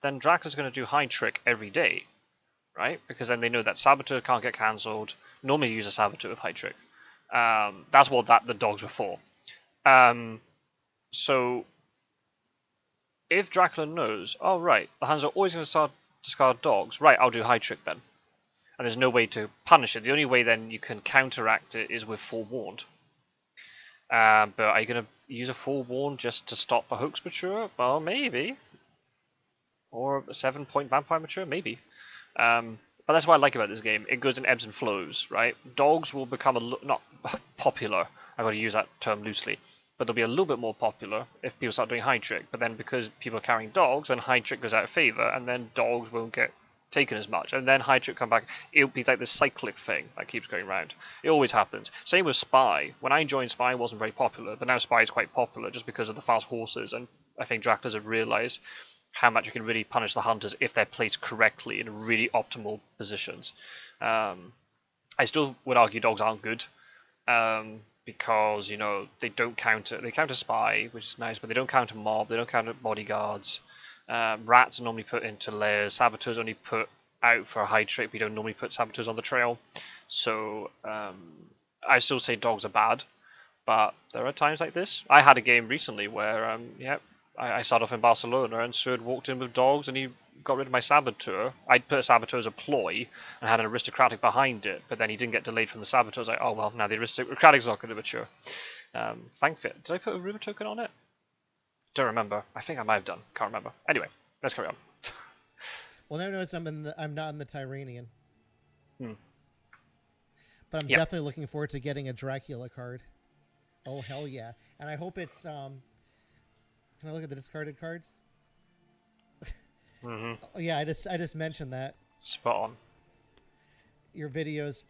then Dracula's going to do high trick every day, right? Because then they know that Saboteur can't get cancelled. Normally use a Saboteur with high trick. That's what the dogs were for. So if Dracula knows, oh right, the Huns are always going to start discard dogs, right? I'll do high trick then. And there's no way to punish it. The only way then you can counteract it is with forewarned. But are you going to use a forewarned just to stop a hoax mature? Well, maybe. Or a 7-point vampire mature? Maybe. But that's what I like about this game. It goes in ebbs and flows, right? Dogs will become not popular. I've got to use that term loosely. But they'll be a little bit more popular if people start doing high trick. But then because people are carrying dogs, then high trick goes out of favor, and then dogs won't get taken as much. And then high trick come back. It'll be like this cyclic thing that keeps going around. It always happens. Same with Spy. When I joined Spy, it wasn't very popular, but now Spy is quite popular just because of the fast horses. And I think Dracula's have realized how much you can really punish the hunters if they're placed correctly in really optimal positions. I still would argue dogs aren't good because they don't counter. They counter spy, which is nice, but they don't counter mob. They don't counter bodyguards. Rats are normally put into layers. Saboteurs only put out for a high trick. We don't normally put saboteurs on the trail. So I still say dogs are bad, but there are times like this. I had a game recently where I started off in Barcelona and Sword walked in with dogs and he got rid of my saboteur. I'd put a saboteur as a ploy and had an aristocratic behind it, but then he didn't get delayed from the saboteur. I was like, oh well, now the aristocratic's not going to mature. Thankfully, did I put a rumor token on it? Don't remember. I think I might have done. Can't remember. Anyway, let's carry on. Well, now notice I'm not in the Tyranian. Hmm. But I'm Yep. definitely looking forward to getting a Dracula card. Oh hell yeah! And I hope it's Can I look at the discarded cards? Mm-hmm. Oh, yeah, I just mentioned that Spot on. your videos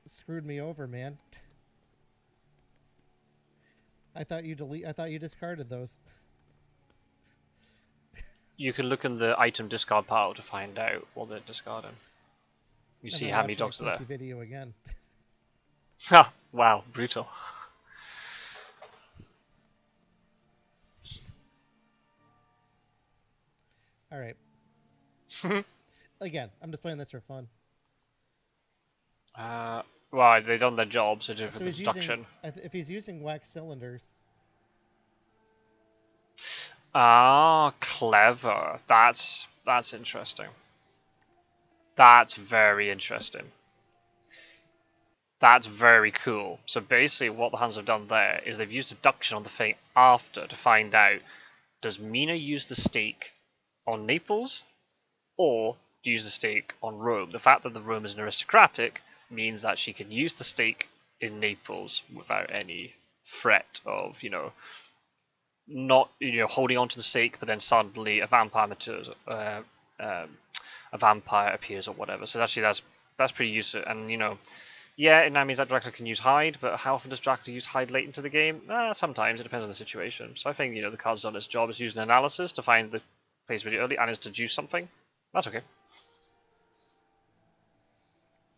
screwed me over, man. I thought you discarded those. You can look in the item discard pile to find out what they're discarding. You see I'm how many watching a dogs are there. Quincy video again. Ha! Wow, brutal. All right. Again, I'm just playing this for fun. Well, they've done their job, so for So the he's deduction. if he's using wax cylinders. Ah, clever. That's interesting. That's very interesting. That's very cool. So basically what the Huns have done there is they've used deduction on the thing after to find out, does Mina use the stake on Naples or do you use the stake on Rome? The fact that the Rome is an aristocratic means that she can use the stake in Naples without any threat of, not holding on to the stake, but then suddenly a vampire appears or whatever. So actually that's pretty useful. And yeah, it now means that Dracula can use hide, but how often does Dracula use hide late into the game? Sometimes it depends on the situation. So I think the card's done its job. It's used an analysis to find the place really early, and it's to juice something. That's okay.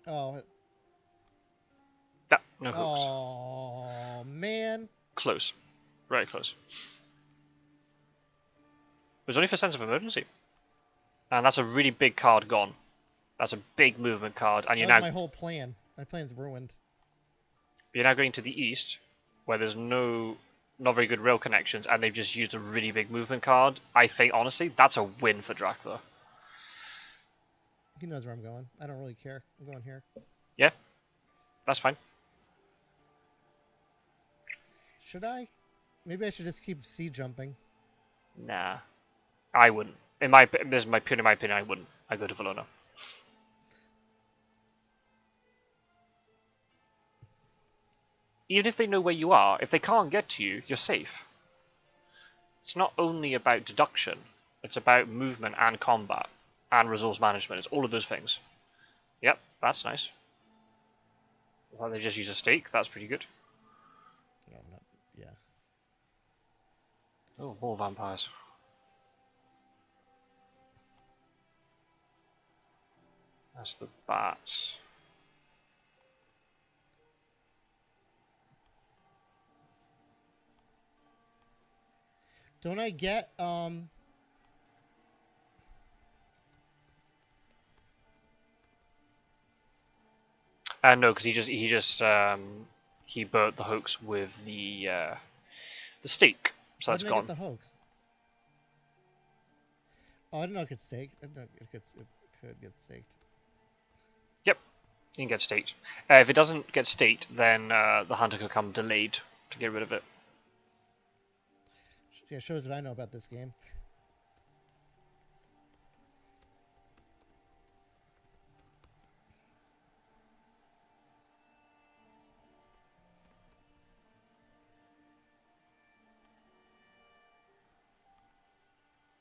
Oh. No hooks. Oh man. Close, very close. was only for Sense of Emergency. And that's a really big card gone. That's a big movement card. And That was my whole plan. My plan's ruined. You're now going to the east, where there's not very good rail connections, and they've just used a really big movement card. I think, honestly, that's a win for Dracula. He knows where I'm going. I don't really care. I'm going here. Yeah, that's fine. Should I? Maybe I should just keep sea jumping. Nah, I wouldn't. This is my opinion. I wouldn't. I go to Valona. Even if they know where you are, if they can't get to you, you're safe. It's not only about deduction. It's about movement and combat and resource management. It's all of those things. Yep, that's nice. Well, they just use a stake. That's pretty good. No, not. Yeah. Oh, more vampires. That's the bats. Don't I get No, because he burnt the hoax with the stake, so that's How did I gone. get the hoax? Oh, I didn't know it could stake. I didn't know it could get staked. Yep, you can get staked. If it doesn't get staked, then the hunter could come delayed to get rid of it. Yeah, shows what I know about this game.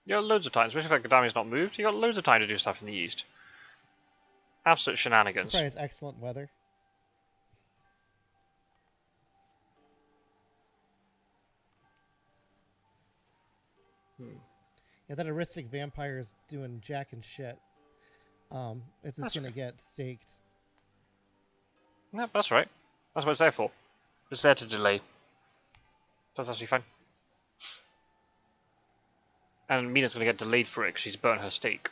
You got loads of time, especially if Gadami's not moved. You got loads of time to do stuff in the east. Absolute shenanigans. Probably has excellent weather. Yeah, that heuristic vampire is doing jack and shit. It's just gonna get staked. No, that's right. That's what it's there for. It's there to delay. That's actually fine. And Mina's going to get delayed for it because she's burnt her stake.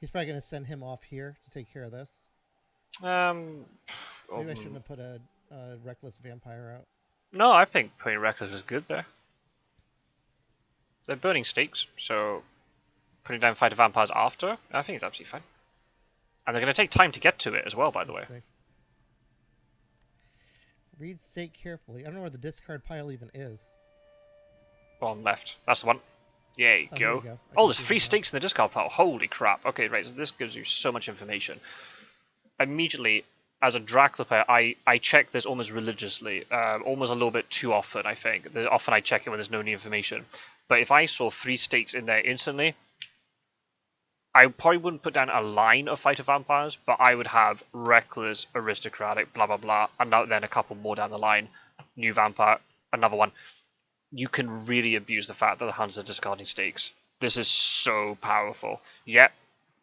He's probably gonna send him off here to take care of this. Maybe I shouldn't have put a reckless vampire out. No, I think putting reckless is good there. They're burning stakes, so putting down fighter vampires after, I think it's absolutely fine. And they're going to take time to get to it as well, by the way. Read stake carefully. I don't know where the discard pile even is. Bottom left. That's the one. Yay, go. Go. Oh, there's 3 stakes in the discard pile. Holy crap. Okay, right, so this gives you so much information. Immediately, as a Dracula player, I check this almost religiously. Almost a little bit too often, I think. Often I check it when there's no new information. But if I saw 3 stakes in there instantly, I probably wouldn't put down a line of fighter vampires, but I would have reckless, aristocratic, blah blah blah, and then a couple more down the line. New vampire, another one. You can really abuse the fact that the hunters are discarding stakes. This is so powerful. Yep,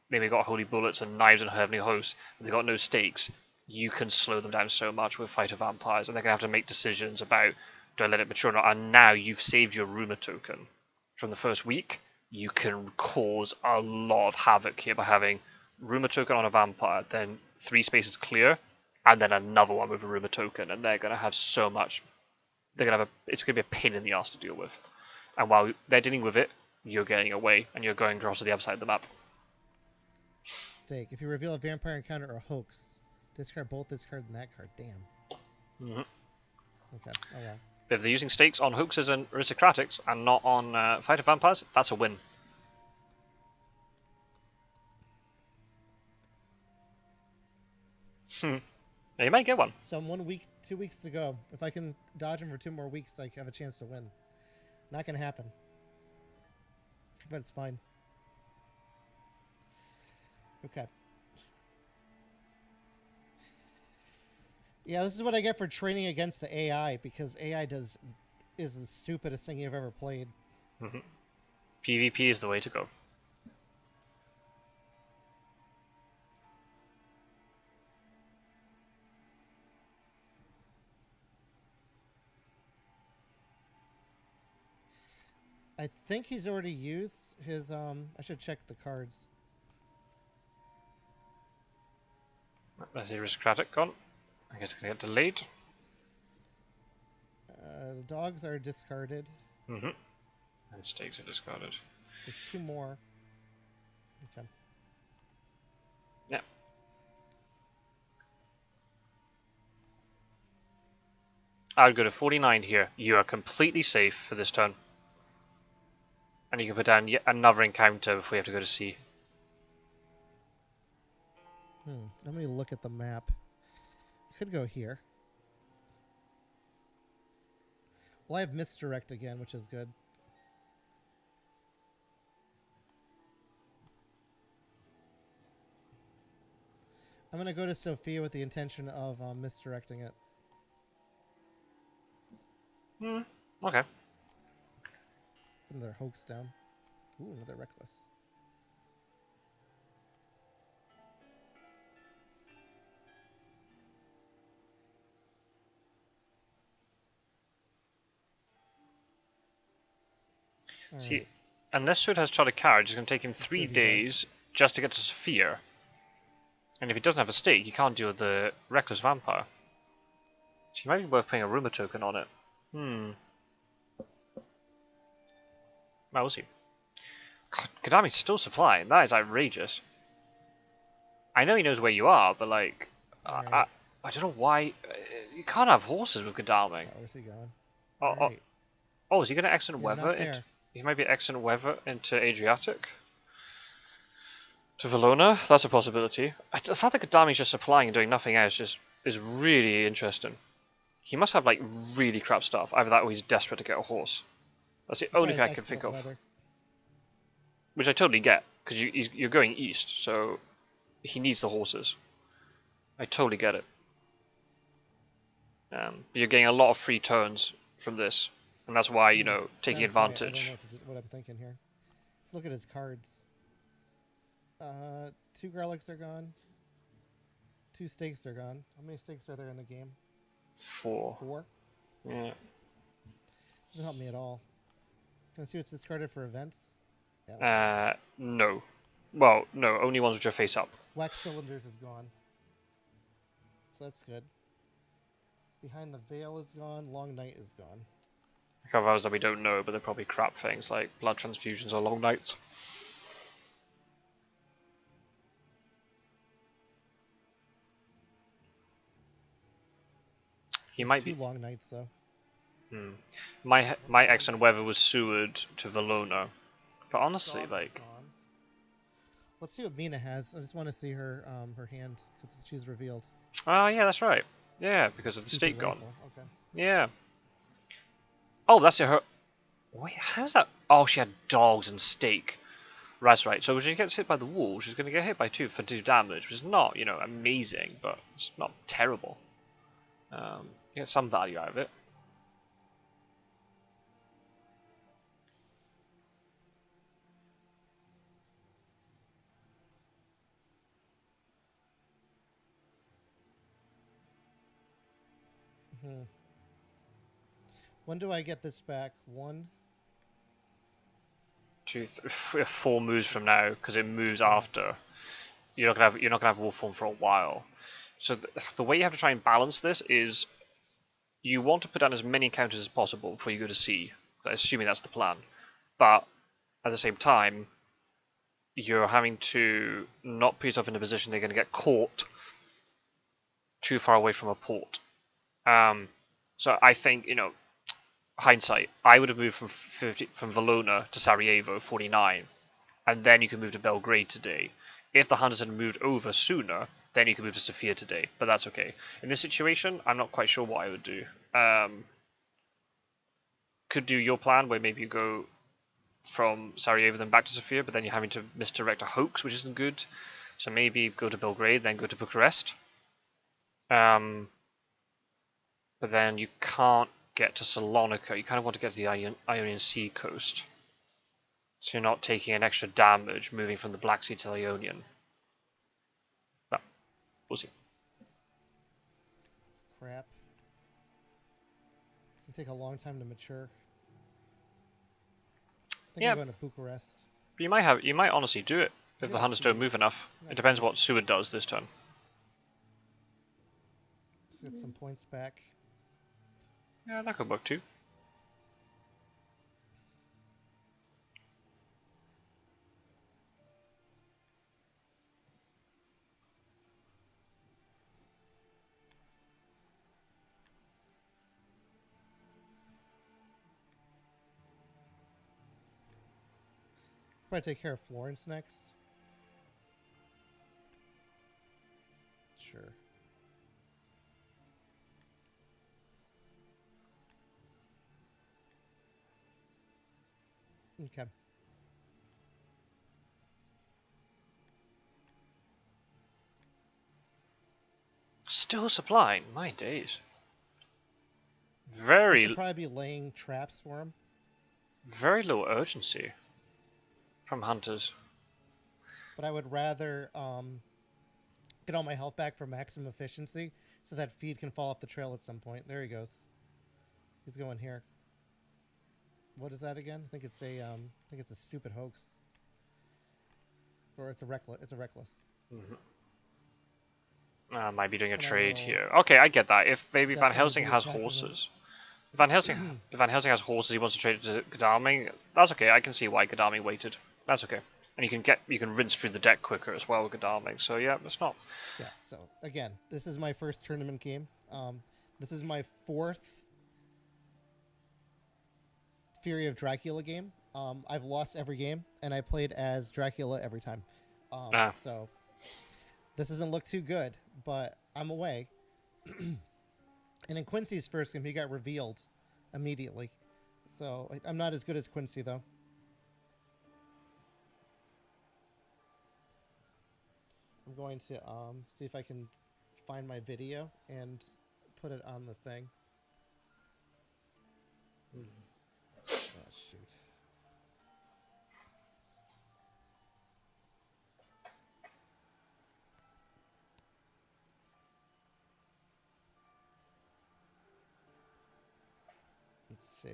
maybe got holy bullets and knives and heavenly hosts, but they've got no stakes. You can slow them down so much with fighter vampires, and they're gonna have to make decisions about, do I let it mature or not? And now you've saved your rumor token from the first week. You can cause a lot of havoc here by having rumor token on a vampire, then 3 spaces clear, and then another one with a rumor token, and they're going to have so much. It's going to be a pain in the ass to deal with. And while they're dealing with it, you're getting away, and you're going across to the other side of the map. Stake. If you reveal a vampire encounter or a hoax, discard both this card and that card. Damn. Mm-hmm. Okay. Oh well. If they're using stakes on hoaxes and aristocratics and not on fighter vampires, that's a win. Now you might get one. So I'm 1 week, 2 weeks to go. If I can dodge him for 2 more weeks, I have a chance to win. Not gonna happen. But it's fine. Okay. Yeah, this is what I get for training against the AI, because AI is the stupidest thing you've ever played. Mm-hmm. PvP is the way to go. I think he's already used his. I should check the cards. There's the aristocratic gone. I guess it's gonna get delayed. The dogs are discarded. Mm-hmm. And stakes are discarded. There's 2 more. Okay. Yeah. I would go to 49 here. You are completely safe for this turn. And you can put down yet another encounter before you have to go to sea. Let me look at the map. I could go here. Well, I have misdirect again, which is good. I'm going to go to Sophia with the intention of misdirecting it. Okay. Put another hoax down. Ooh, another reckless. See, Right. unless Sword has chartered carriage, it's going to take him Let's see 3 if he days just to get to Sophia. And if he doesn't have a stake, he can't deal with the Reckless Vampire. So he might be worth putting a rumor token on it. Well, we'll see. God, Kadami's still supplying. That is outrageous. I know he knows where you are, but like, Right. I don't know why. You can't have horses with Kadami. Oh, where's he going? Oh, oh, is he going to excellent Yeah, weather? not there. He might be excellent weather into Adriatic. To Valona, that's a possibility. The fact that Kadami's just supplying and doing nothing else is really interesting. He must have like really crap stuff. Either that or he's desperate to get a horse. That's the only thing I can think of. Weather. Which I totally get, because you're going east, so he needs the horses. I totally get it. But you're getting a lot of free turns from this, and that's why, you know, taking advantage. I don't know what I'm thinking here. Let's look at his cards. 2 garlics are gone. 2 steaks are gone. How many steaks are there in the game? 4. 4? Yeah. Doesn't help me at all. Can I see what's discarded for events? Yeah, no. Well, no, only ones which are face up. Wax cylinders is gone. So that's good. Behind the veil is gone. Long night is gone. A couple of others that we don't know, but they're probably crap things like blood transfusions or long nights. He might be 2 long nights though. My excellent weather was Seward to Valona, but honestly, like, Gone. Let's see what Mina has. I just want to see her her hand because she's revealed. oh yeah, that's right. Yeah, because of the stake gone. Rifle. Okay. Yeah. Oh, that's her. Wait, how's that? Oh, she had dogs and steak. That's right. So when she gets hit by the wall, she's going to get hit by 2 for 2 damage, which is not, you know, amazing, but it's not terrible. You get some value out of it. When do I get this back? 1. 2, 4 moves from now, because it moves after. You're not gonna have wolf form for a while. So the way you have to try and balance this is you want to put down as many counters as possible before you go to sea, assuming that's the plan. But at the same time, you're having to not put yourself in a position they're going to get caught too far away from a port. So I think, you know, hindsight, I would have moved from Valona to Sarajevo 49, and then you can move to Belgrade today. If the hunters had moved over sooner, then you can move to Sofia today, but that's okay. In this situation, I'm not quite sure what I would do. Could do your plan where maybe you go from Sarajevo then back to Sofia, but then you're having to misdirect a hoax, which isn't good. So maybe go to Belgrade, then go to Bucharest. But then you can't get to Salonika. You kind of want to get to the Ionian Sea coast. So you're not taking an extra damage moving from the Black Sea to the Ionian. But we'll see. It's crap. It's going to take a long time to mature. think I'm Yeah, going to Bucharest. but you might honestly do it if the hunters don't move enough. It depends what Seward does this turn. Let's get some points back. Yeah, that could work too. Probably take care of Florence next. Sure. Okay. Still supplying? My days. I should Very, probably be laying traps for him. very low urgency from hunters. But I would rather get all my health back for maximum efficiency so that feed can fall off the trail at some point. There he goes. He's going here. What is that again? I think it's a stupid hoax. Or it's a reckless. It's a reckless. Might be doing a And I trade will here. Okay, I get that. If maybe Van definitely Helsing be has attacking him. horses. If Van Helsing has horses, he wants to trade it to Godalming. That's okay. I can see why Godalming waited. That's okay. And you can rinse through the deck quicker as well with Godalming. So yeah, it's not. Yeah. So again, this is my first tournament game. This is my fourth Fury of Dracula game. I've lost every game, and I played as Dracula every time. So this doesn't look too good, but I'm away. And in Quincy's first game, he got revealed immediately. So I'm not as good as Quincy, though. I'm going to see if I can find my video and put it on the thing. Oh, shoot. Let's see.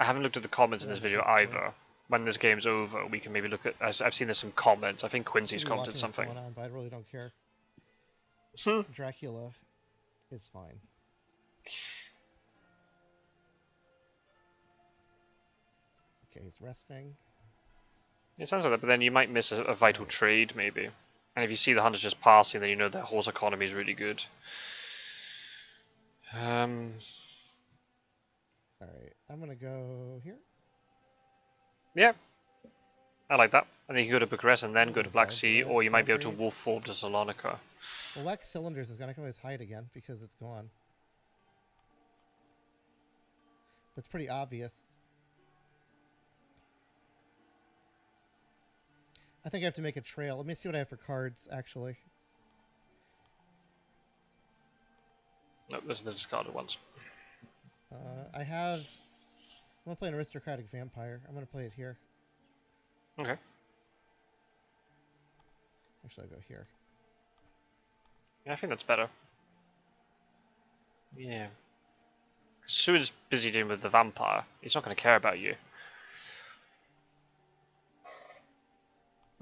I haven't looked at the comments in this video either. When this game's over, we can maybe look at. I've seen there's some comments. I think Quincy's commented something. What's going on, but I really don't care. Dracula is fine. Okay, he's resting. It sounds like that, but then you might miss a vital trade, maybe. And if you see the hunters just passing, then you know their horse economy is really good. Alright, I'm gonna go here. Yeah, I like that. And then you can go to Bucharest and then go to Black Sea, or you might be able to wolf forward to Salonika. Well, Wax Cylinders is gonna come as hide again because it's gone. It's pretty obvious. I think I have to make a trail. Let me see what I have for cards, actually. Nope, those are the discarded ones. I'm gonna play an aristocratic vampire. I'm gonna play it here. Okay. Actually, I'll go here. Yeah, I think that's better. Yeah. Seward's busy dealing with the vampire. He's not going to care about you.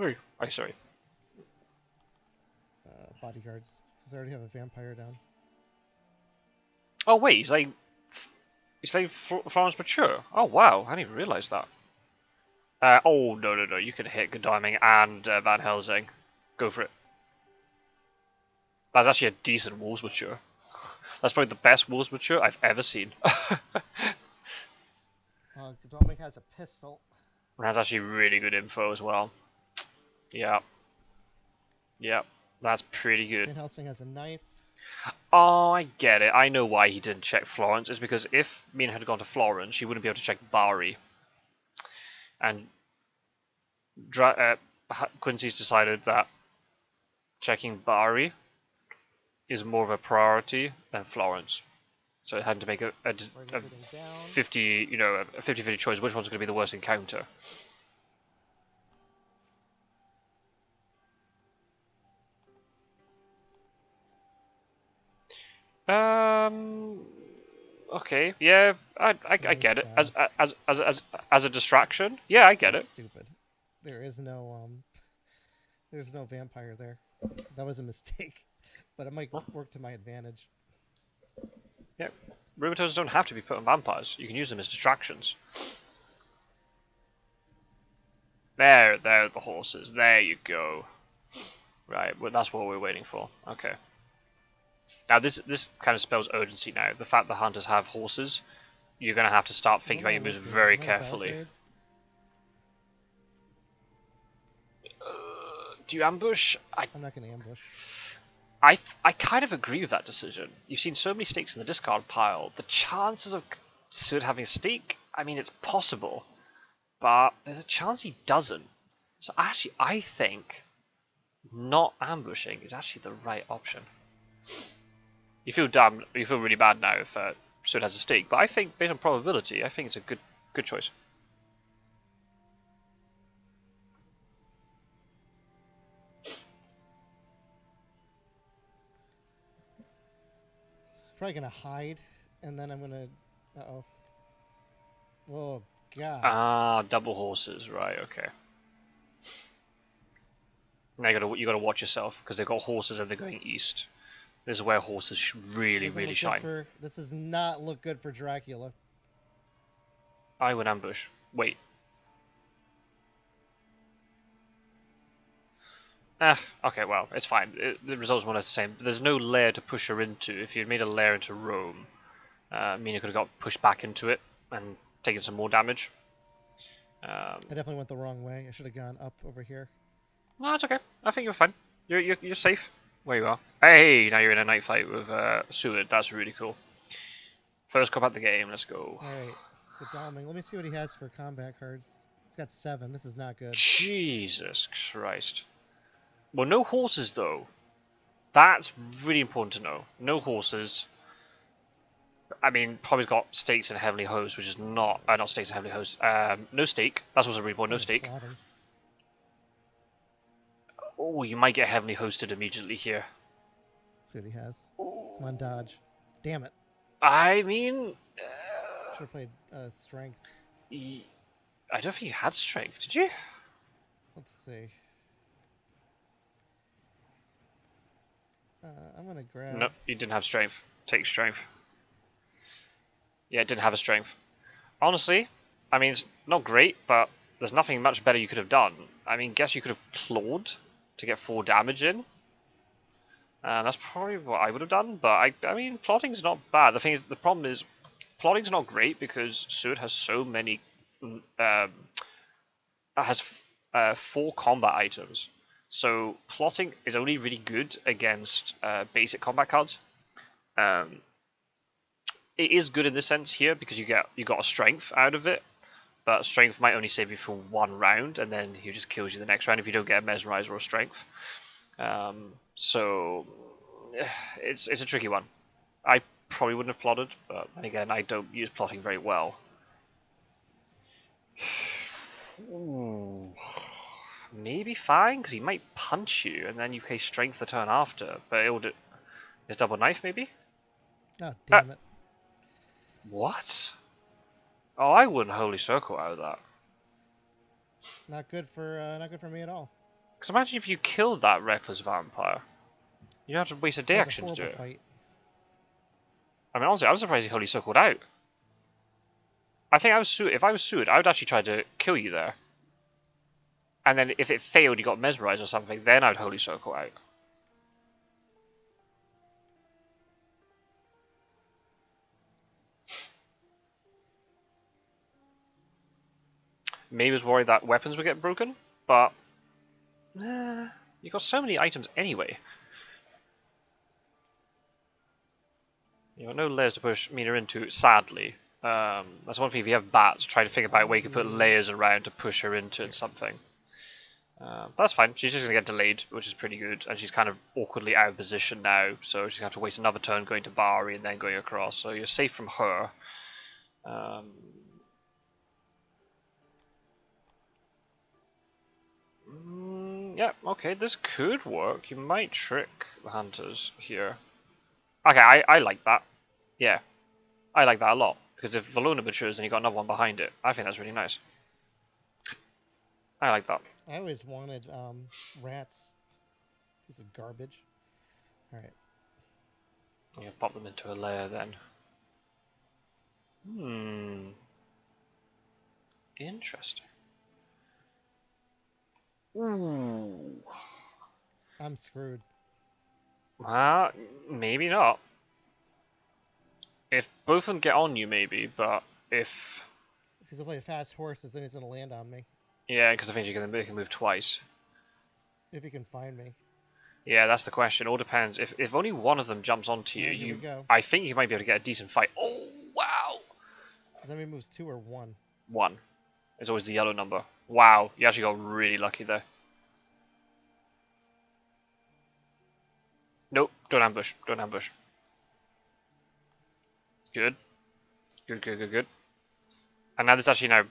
Oh, sorry. Bodyguards, because I already have a vampire down. Oh wait, he's like Florence Mature. Oh wow, I didn't even realize that. Oh no, you can hit Godalming and Van Helsing. Go for it. That's actually a decent Wolves Mature. That's probably the best Wolves Mature I've ever seen. Godalming has a pistol. That's actually really good info as well. Yeah. Yeah, that's pretty good. Van Helsing has a knife. Oh, I get it. I know why he didn't check Florence. It's because if Mina had gone to Florence, she wouldn't be able to check Bari. And Quincy's decided that checking Bari is more of a priority than Florence. So it had to make a 50, a 50-50 choice. Which one's going to be the worst encounter? Okay, yeah, I Very get it. sad. As a distraction, yeah, I get That's it. stupid. There is no there's no vampire there. That was a mistake, but it might Well, work to my advantage. yeah, rheumatoids don't have to be put on vampires. You can use them as distractions. There are the horses. There you go. Right, well, that's what we're waiting for. Okay. Now this kind of spells urgency now. The fact the hunters have horses, you're going to have to start What thinking am about I your moves located? very Am I in carefully. Belgrade? Do you ambush? I'm not gonna ambush. I kind of agree with that decision. You've seen so many stakes in the discard pile. The chances of Sud having a stake, I mean, it's possible, but there's a chance he doesn't. So actually, I think not ambushing is actually the right option. You feel really bad now if Sud has a stake, but I think based on probability, I think it's a good choice. Probably gonna hide, and then I'm gonna. Uh oh. Oh God. Ah, double horses, right? Okay. Now you gotta watch yourself because they've got horses and they're going east. This is where horses really Doesn't really look good shine. for. This does not look good for Dracula. I would ambush. Wait. Okay, well, it's fine. The result's more or less the same. There's no lair to push her into. If you'd made a lair into Rome, Mina could have got pushed back into it and taken some more damage. I definitely went the wrong way. I should have gone up over here. No, it's okay. I think you're fine. You're safe where you are. Hey, now you're in a night fight with Seward. That's really cool. First combat of the game. Let's go. All right. Godalming. Let me see what he has for combat cards. He's got 7. This is not good. Jesus Christ. Well, no horses though. That's really important to know. No horses. I mean, probably got stakes and heavily hosed, which is not stakes and heavily hosed. No stake. That's also really important. No stake. Plotting. Oh, you might get heavily hosted immediately here. See what he has. Come on, dodge. Damn it. I mean, Should have played strength. I don't think you had strength, did you? Let's see. I'm gonna grab. No, you didn't have strength. Take strength. Yeah, it didn't have a strength. Honestly, I mean, it's not great, but there's nothing much better you could have done. I mean, guess you could have clawed to get 4 damage in. That's probably what I would have done, but I mean, plotting's not bad. The problem is, plotting's not great because Sud has so many, has 4 combat items. So plotting is only really good against basic combat cards. It is good in this sense here because you got a strength out of it, but strength might only save you for 1 round, and then he just kills you the next round if you don't get a mesmerize or a strength. So it's a tricky one. I probably wouldn't have plotted, but then again, I don't use plotting very well. Ooh. Maybe fine, because he might punch you, and then you pay strength the turn after, but it'll do. His double knife, maybe? Oh, damn it. What? Oh, I wouldn't Holy Circle out of that. Not good for me at all. Because imagine if you killed that reckless vampire. You don't have to waste a day That was action to do horrible it. fight. I mean, honestly, I'm surprised he Holy Circled out. I think if I was Sued, I would actually try to kill you there. And then if it failed, you got mesmerized or something, then I'd Holy Circle out. Maybe was worried that weapons would get broken, but you got so many items anyway. You got no layers to push Mina into, sadly. That's one thing. If you have bats, try to think about where you can put layers around to push her into something. But that's fine. She's just going to get delayed, which is pretty good. And she's kind of awkwardly out of position now, so she's going to have to waste another turn going to Bari and then going across. So you're safe from her. Yeah, okay, this could work. You might trick the hunters here. Okay, I like that. Yeah. I like that a lot, because if Valona matures, then you got another one behind it. I think that's really nice. I like that. I always wanted rats. Piece of garbage. Alright. Yeah, pop them into a layer then. Interesting. Ooh. I'm screwed. Maybe not. If both of them get on you, maybe, but if... Because if I have fast horses, then he's going to land on me. Yeah, because I think they can move twice. If he can find me. Yeah, that's the question. All depends. If only one of them jumps onto you, Here we go. I think you might be able to get a decent fight. Oh, wow! Does that mean moves 2 or 1? 1. It's always the yellow number. Wow, you actually got really lucky there. Nope, don't ambush. Don't ambush. Good. Good. And now there's actually now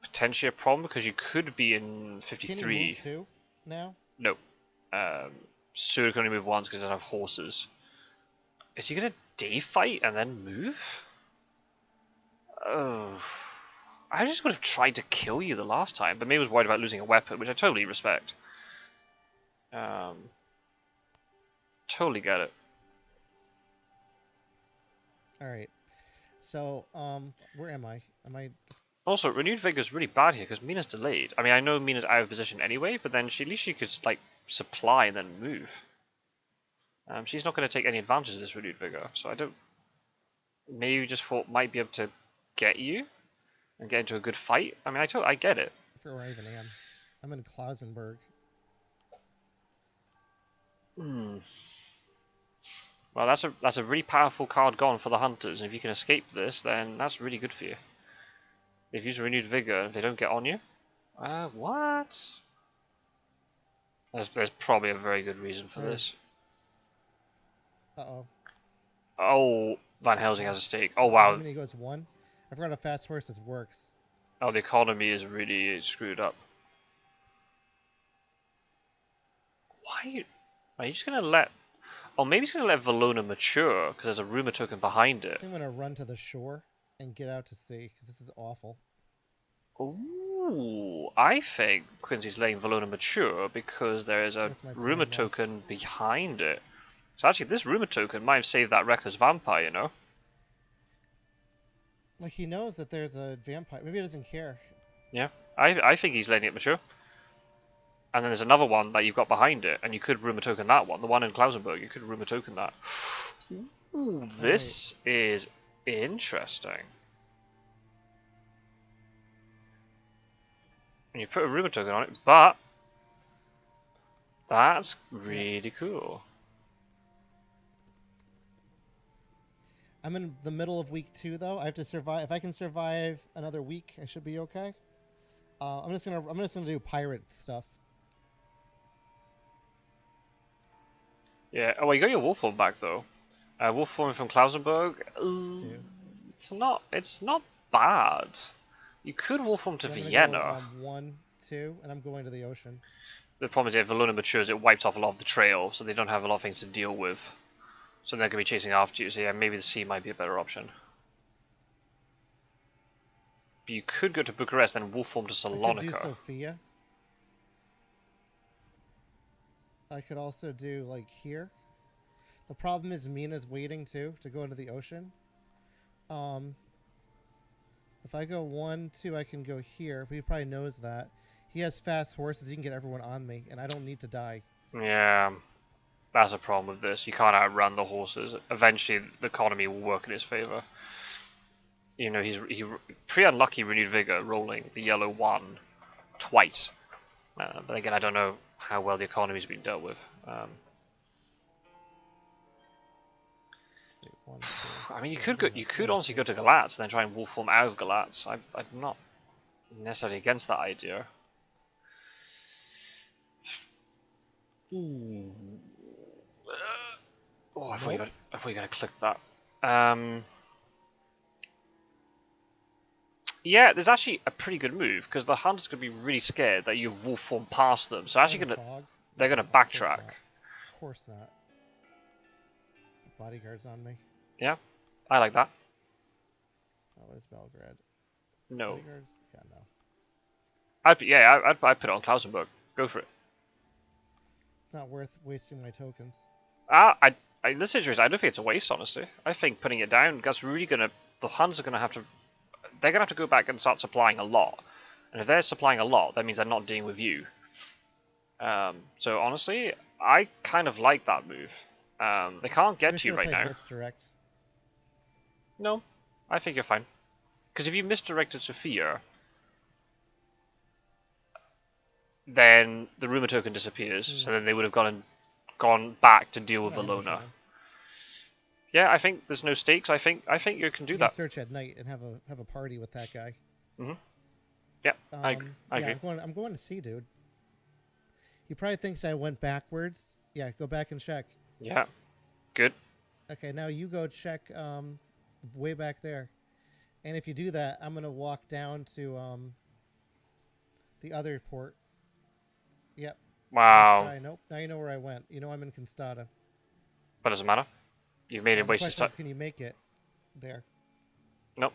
potentially a problem because you could be in 53. Can he move 2 now? Nope. Sura can only move once because he doesn't have horses. Is he going to day fight and then move? Oh. I just would have tried to kill you the last time, but maybe was worried about losing a weapon, which I totally respect. Totally get it. Alright. So, where am I? Also, Renewed Vigor is really bad here because Mina's delayed. I mean, I know Mina's out of position anyway, but then at least she could, like, supply and then move. She's not going to take any advantage of this Renewed Vigor, so I don't... Maybe you just thought might be able to get you and get into a good fight. I mean, I get it. I forget where I even am. I'm in Klausenberg. Well, that's a really powerful card gone for the Hunters, and if you can escape this, then that's really good for you. If you use Renewed Vigor, if they don't get on you... what? There's probably a very good reason for this. Uh-oh. Oh, Van Helsing has a stake. Oh, wow. How many goes 1? I forgot how fast horses works. Oh, the economy is really screwed up. Why? Are you just going to let... Oh, maybe he's going to let Valona mature, because there's a rumor token behind it. I'm going to run to the shore and get out to sea, because this is awful. Ooh, I think Quincy's letting Valona mature because there is a rumor token behind it. So actually, this rumor token might have saved that Reckless Vampire, you know? Like, he knows that there's a vampire. Maybe he doesn't care. Yeah, I think he's letting it mature. And then there's another one that you've got behind it, and you could rumor token that one. The one in Klausenberg, you could rumor token that. Ooh, this is interesting. And you put a rumor token on it, but that's really cool. I'm in the middle of week 2, though. I have to survive. If I can survive another week, I should be okay. I'm just gonna do pirate stuff. Yeah. Oh, well, you got your wolf form back though. Wolf form from Klausenberg. It's not bad. You could wolf form to Vienna. 1, 2, and I'm going to the ocean. The problem is if Valona matures, it wipes off a lot of the trail, so they don't have a lot of things to deal with. So they're going to be chasing after you, so yeah, maybe the sea might be a better option. But you could go to Bucharest and wolf form to Salonika. I could do Sofia. I could also do, like, here. The problem is Mina's waiting, too, to go into the ocean. If I go 1, 2, I can go here, but he probably knows that. He has fast horses, he can get everyone on me, and I don't need to die. Yeah, that's a problem with this. You can't outrun the horses. Eventually, the economy will work in his favor. You know, he's pretty unlucky Renewed Vigor rolling the yellow 1 twice. But again, I don't know how well the economy's been dealt with. 1, 2, I mean, you could honestly go to Galatz and then try and wolf form out of Galatz. I'm not necessarily against that idea. Oh, I thought you were going to click that. Yeah, there's actually a pretty good move because the hunter's going to be really scared that you've wolf formed past them. So actually they're going to backtrack. Of course not. Bodyguards on me. Yeah, I like that. what is Belgrade? No. Bodyguards? Yeah, no. I'd put it on Klausenberg. Go for it. It's not worth wasting my tokens. In this situation, I don't think it's a waste, honestly. I think putting it down, that's really gonna. The Huns are gonna have to. They're gonna have to go back and start supplying a lot. And if they're supplying a lot, that means they're not dealing with you. So honestly, I kind of like that move. They can't get to you right now. Misdirect. No, I think you're fine. Because if you misdirected Sophia, then the rumor token disappears. So then they would have gone back to deal with Valona. Yeah, I think there's no stakes. I think you can do that. Search at night and have a party with that guy. Yeah, I agree. I'm going to see, dude. He probably thinks I went backwards. Yeah, go back and check. Yeah, good. Okay, now you go check way back there. And if you do that, I'm going to walk down to the other port. Yep. Wow. Nope, now you know where I went. You know I'm in Constata. But it doesn't matter. You've made him waste his time. Can you make it there? Nope.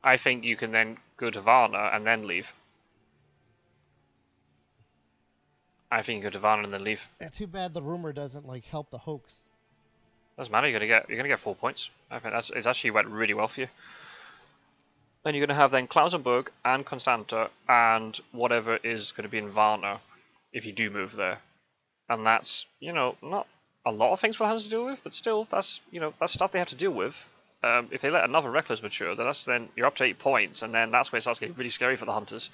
I think you can then go to Varna and then leave. I think you go to Varna and then leave. Yeah, too bad the rumor doesn't help the hoax. Doesn't matter. You're gonna get 4 points. I think it's actually went really well for you. Then you're gonna have then Klausenberg and Constanta and whatever is gonna be in Varna, if you do move there, and that's not a lot of things for the Huns to deal with, but still that's that's stuff they have to deal with. If they let another Reckless mature, then you're up to 8 points, and then that's where it starts getting really scary for the Hunters.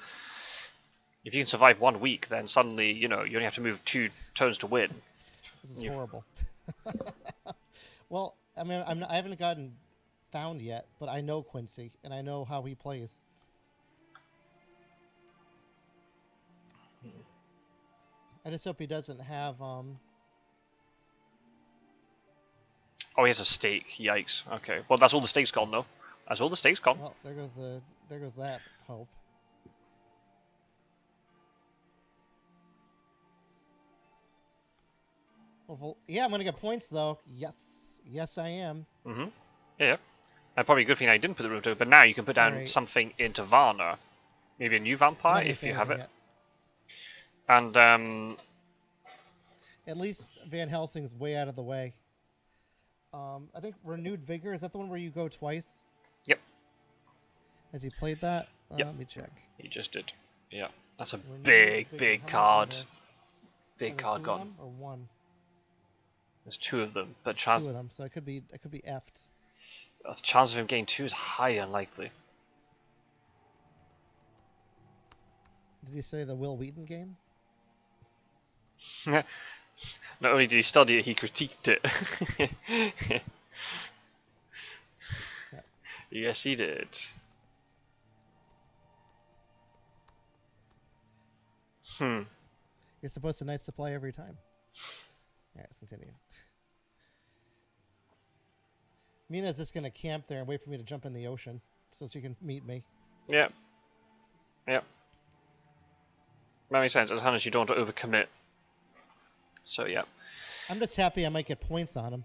If you can survive 1 week, then suddenly you only have to move 2 turns to win. This is horrible. Well, I mean, I haven't gotten found yet, but I know Quincy and I know how he plays. I just hope he doesn't have Oh, he has a stake. Yikes. Okay. Well, that's all the stakes gone, though. That's all the stakes gone. Well, there goes that hope. Well, yeah, I'm gonna get points though. Yes, I am. Yeah. And probably a good thing I didn't put the room to, but now you can put down something into Varna, maybe a new vampire if you have it. Yet. And at least Van Helsing's way out of the way. I think Renewed Vigor, is that the one where you go twice? Yep. Has he played that? Yep. Let me check. He just did. Yeah. That's a big card. Big card gone. Them, or one? There's 2 of them, but Two of them, so I could be effed. The chance of him getting 2 is highly unlikely. Did you say the Will Wheaton game? Not only did he study it, he critiqued it. Yeah. Yes, he did. You're supposed to night supply every time. Alright, let's continue. Mina's just gonna camp there and wait for me to jump in the ocean so she can meet me. Yep. That makes sense. As long as you don't want to overcommit. So, yeah. I'm just happy I might get points on him.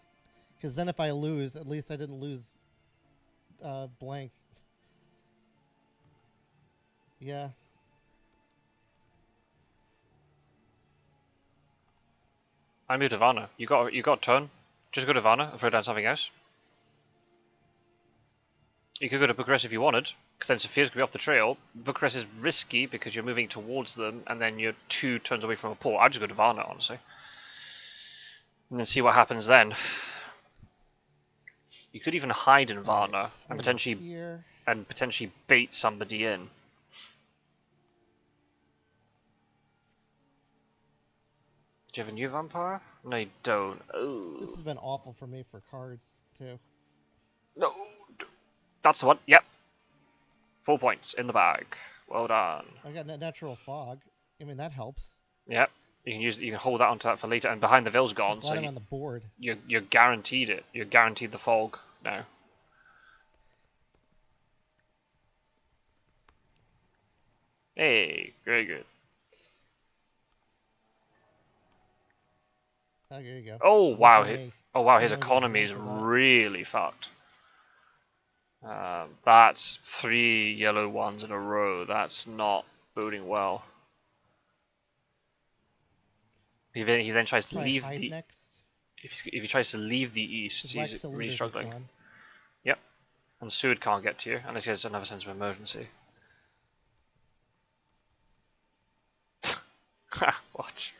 Because then if I lose, at least I didn't lose blank. Yeah. I moved to Varna. You got turn. Just go to Varna and throw down something else. You could go to Bucharest if you wanted, because then Sophia's going to be off the trail. Bucharest is risky because you're moving towards them, and then you're 2 turns away from a port. I'd just go to Varna, honestly. And then see what happens then. You could even hide in Varna and potentially bait somebody in. Do you have a new vampire? No, you don't. Oh. This has been awful for me for cards, too. No. That's the one. Yep. 4 points in the bag. Well done. I got natural fog. I mean, that helps. Yep. You can hold that onto that for later. And behind the veil's gone, so I'm on the board. You're guaranteed it. You're guaranteed the fog now. Hey, very good. Oh, there you go. Oh wow! His economy is really fucked. That's 3 yellow ones in a row. That's not boding well. He then tries to Probably leave hide the. next. If he tries to leave the east, His he's wax really cylinders is struggling. gone. Yep. And Sword can't get to you unless he has another sense of emergency. What?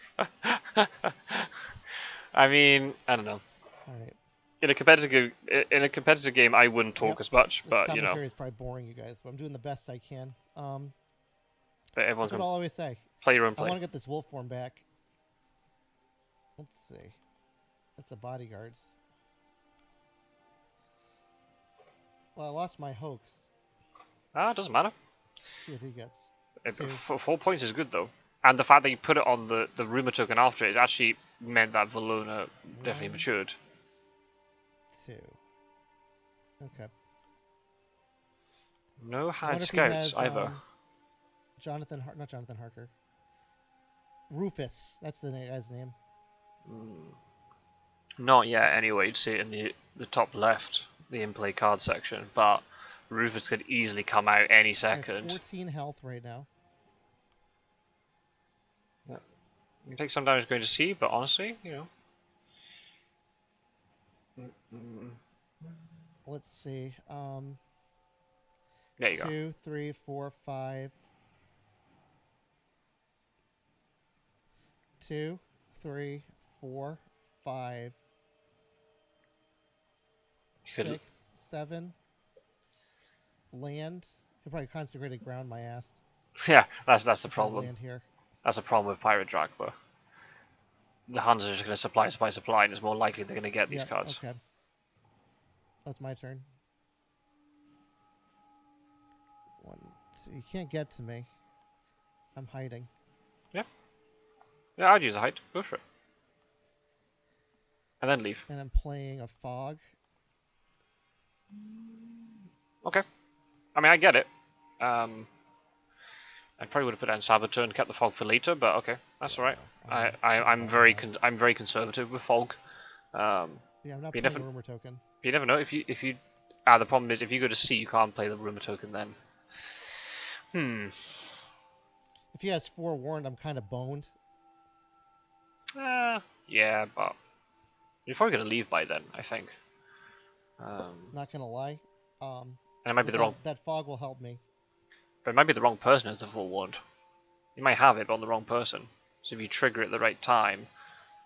I mean, I don't know. All right. In a competitive game, I wouldn't talk Yep. as much, This but you know, commentary is probably boring you guys, but I'm doing the best I can. but everyone That's what can I'll always say. play your own I play. want to get this wolf form back. Let's see. That's the bodyguards. Well, I lost my hoax. Ah, it doesn't matter. Let's see what he gets. 4 points is good though, and the fact that you put it on the rumor token after it actually meant that Valona definitely 1, matured. 2. Okay. No I hide wonder if he scouts has either. not Jonathan Harker. Rufus. That's the guy's name. Not yet, anyway. You'd see it in the top left, the in-play card section, but Rufus could easily come out any I have second. 14 health right now. Yeah. You can take some damage going to sea, but honestly, you know. Let's see. There you go. 2, 3, 4, 5. 2, 3, 4, 5, You could, 6, 7. Land. He probably consecrated ground my ass. yeah, that's the If I problem. land here. That's a problem with Pirate Drachma. The Huns are just going to supply, and it's more likely they're going to get these Yep. cards. Okay. That's my turn. 1, 2. You can't get to me. I'm hiding. Yeah, I'd use a hide. Go for it. And then leave. And I'm playing a fog. Okay. I mean, I get it. I probably would have put it on Saboteur and kept the fog for later, but okay, that's Yeah, alright. no, I'm very conservative with fog. yeah, I'm not You playing never a rumor token. you never know if you the problem is if you go to C you can't play the rumor token then. If he has forewarned, I'm kind of boned. Yeah, but you're probably gonna leave by then, I think. Not gonna lie. And it might be But the wrong that fog will help me. but it might be the wrong person as the forewarned. You might have it but on the wrong person. So if you trigger it at the right time,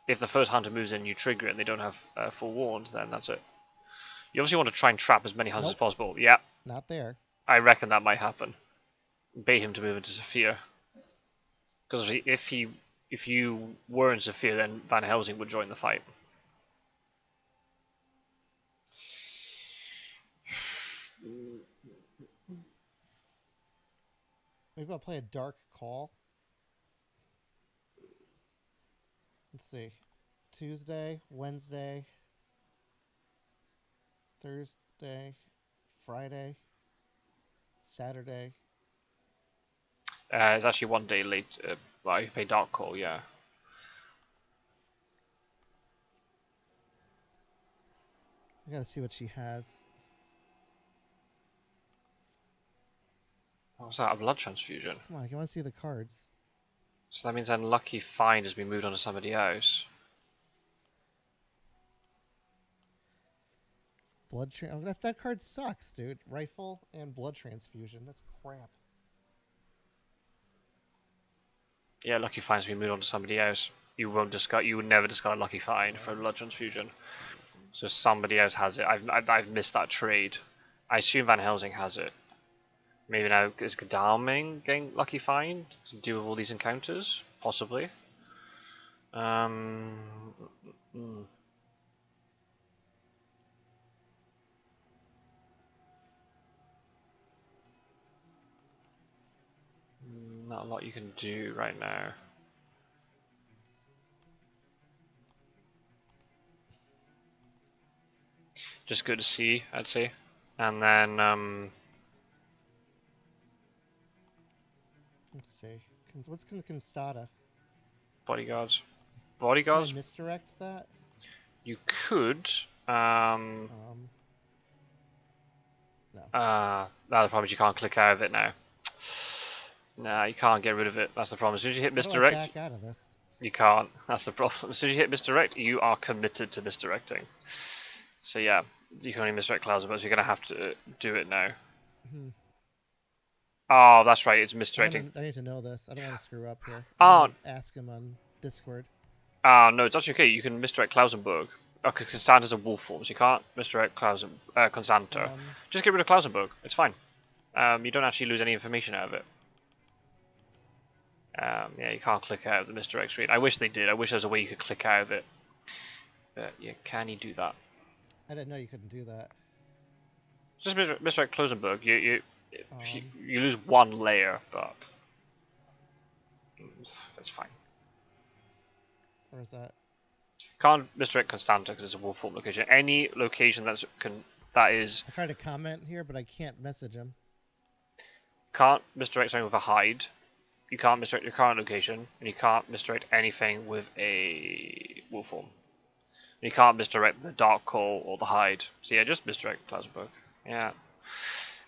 if the first hunter moves in and you trigger it and they don't have forewarned, then that's it. You obviously want to try and trap as many hunters as possible. Yeah, Not there. I reckon that might happen. Bait him to move into Sophia. Because if you were in Sophia, then Van Helsing would join the fight. Maybe I'll play a dark call. Let's see. Tuesday, Wednesday, Thursday, Friday, Saturday. It's actually 1 day late. Well, you pay Dark Call, yeah. I gotta see what she has. What's that? A blood transfusion. Come on, I want to see the cards. So that means Unlucky Find has been moved on to somebody else. That card sucks, dude. Rifle and blood transfusion. That's crap. Yeah, Lucky Find's been moved on to somebody else. You would never discard Lucky Find for a blood transfusion. So somebody else has it. I've missed that trade. I assume Van Helsing has it. Maybe now is Godalming getting Lucky Find to deal with all these encounters? Possibly. Not a lot you can do right now. Just go to C, I'd say. And then, Let's see. What's Constata? Bodyguards. Can Bodyguards? I misdirect that? You could. Is No. That's the problem. You can't click out of it now. Nah, you can't get rid of it. That's the problem. As soon as you hit How do I misdirect, back out of this? you can't. That's the problem. As soon as you hit misdirect, you are committed to misdirecting. So yeah, you can only misdirect clouds, but you're gonna have to do it now. Hmm. Oh, that's right. It's misdirecting. I need to know this. I don't want to screw up here. I'm Oh, gonna ask him on Discord. no, it's actually okay. You can misdirect Klausenberg. Because Constanta's a wolf form, so you can't misdirect Constanta. Just get rid of Klausenberg. It's fine. You don't actually lose any information out of it. Yeah, you can't click out of the misdirect screen. I wish they did. I wish there was a way you could click out of it. But yeah, can you do that? I didn't know you couldn't do that. Just misdirect Klausenberg. You lose one layer, but that's fine. Where is that? Can't misdirect Constanta because it's a wolf form location. Any location that is I tried to comment here, but I can't message him. can't misdirect something with a hide. You can't misdirect your current location, and you can't misdirect anything with a wolf form. You can't misdirect the dark call or the hide. So yeah, just misdirect Klausenberg. Yeah.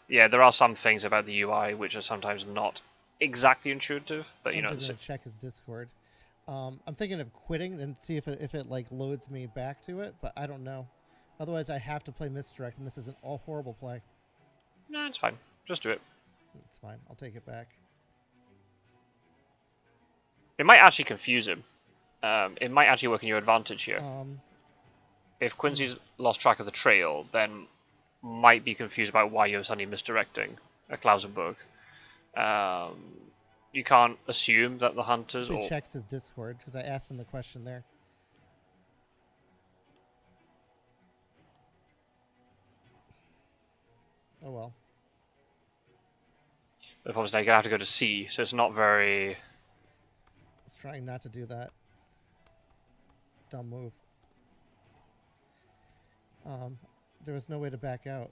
Yeah, there are some things about the UI which are sometimes not exactly intuitive, but you know. I'm gonna check his Discord. I'm thinking of quitting and see if it like loads me back to it, but I don't know. Otherwise, I have to play misdirect, and this is an all horrible play. No, it's fine. Just do it. It's fine. I'll take it back. It might actually confuse him. It might actually work in your advantage here. If Quincy's lost track of the trail, then might be confused about why you're suddenly misdirecting a Klausenberg. You can't assume that the hunters He checks his Discord because I asked him the question there. Oh well. The problem is now you're gonna have to go to C, so it's not very. I was trying not to do that. Dumb move. There was no way to back out.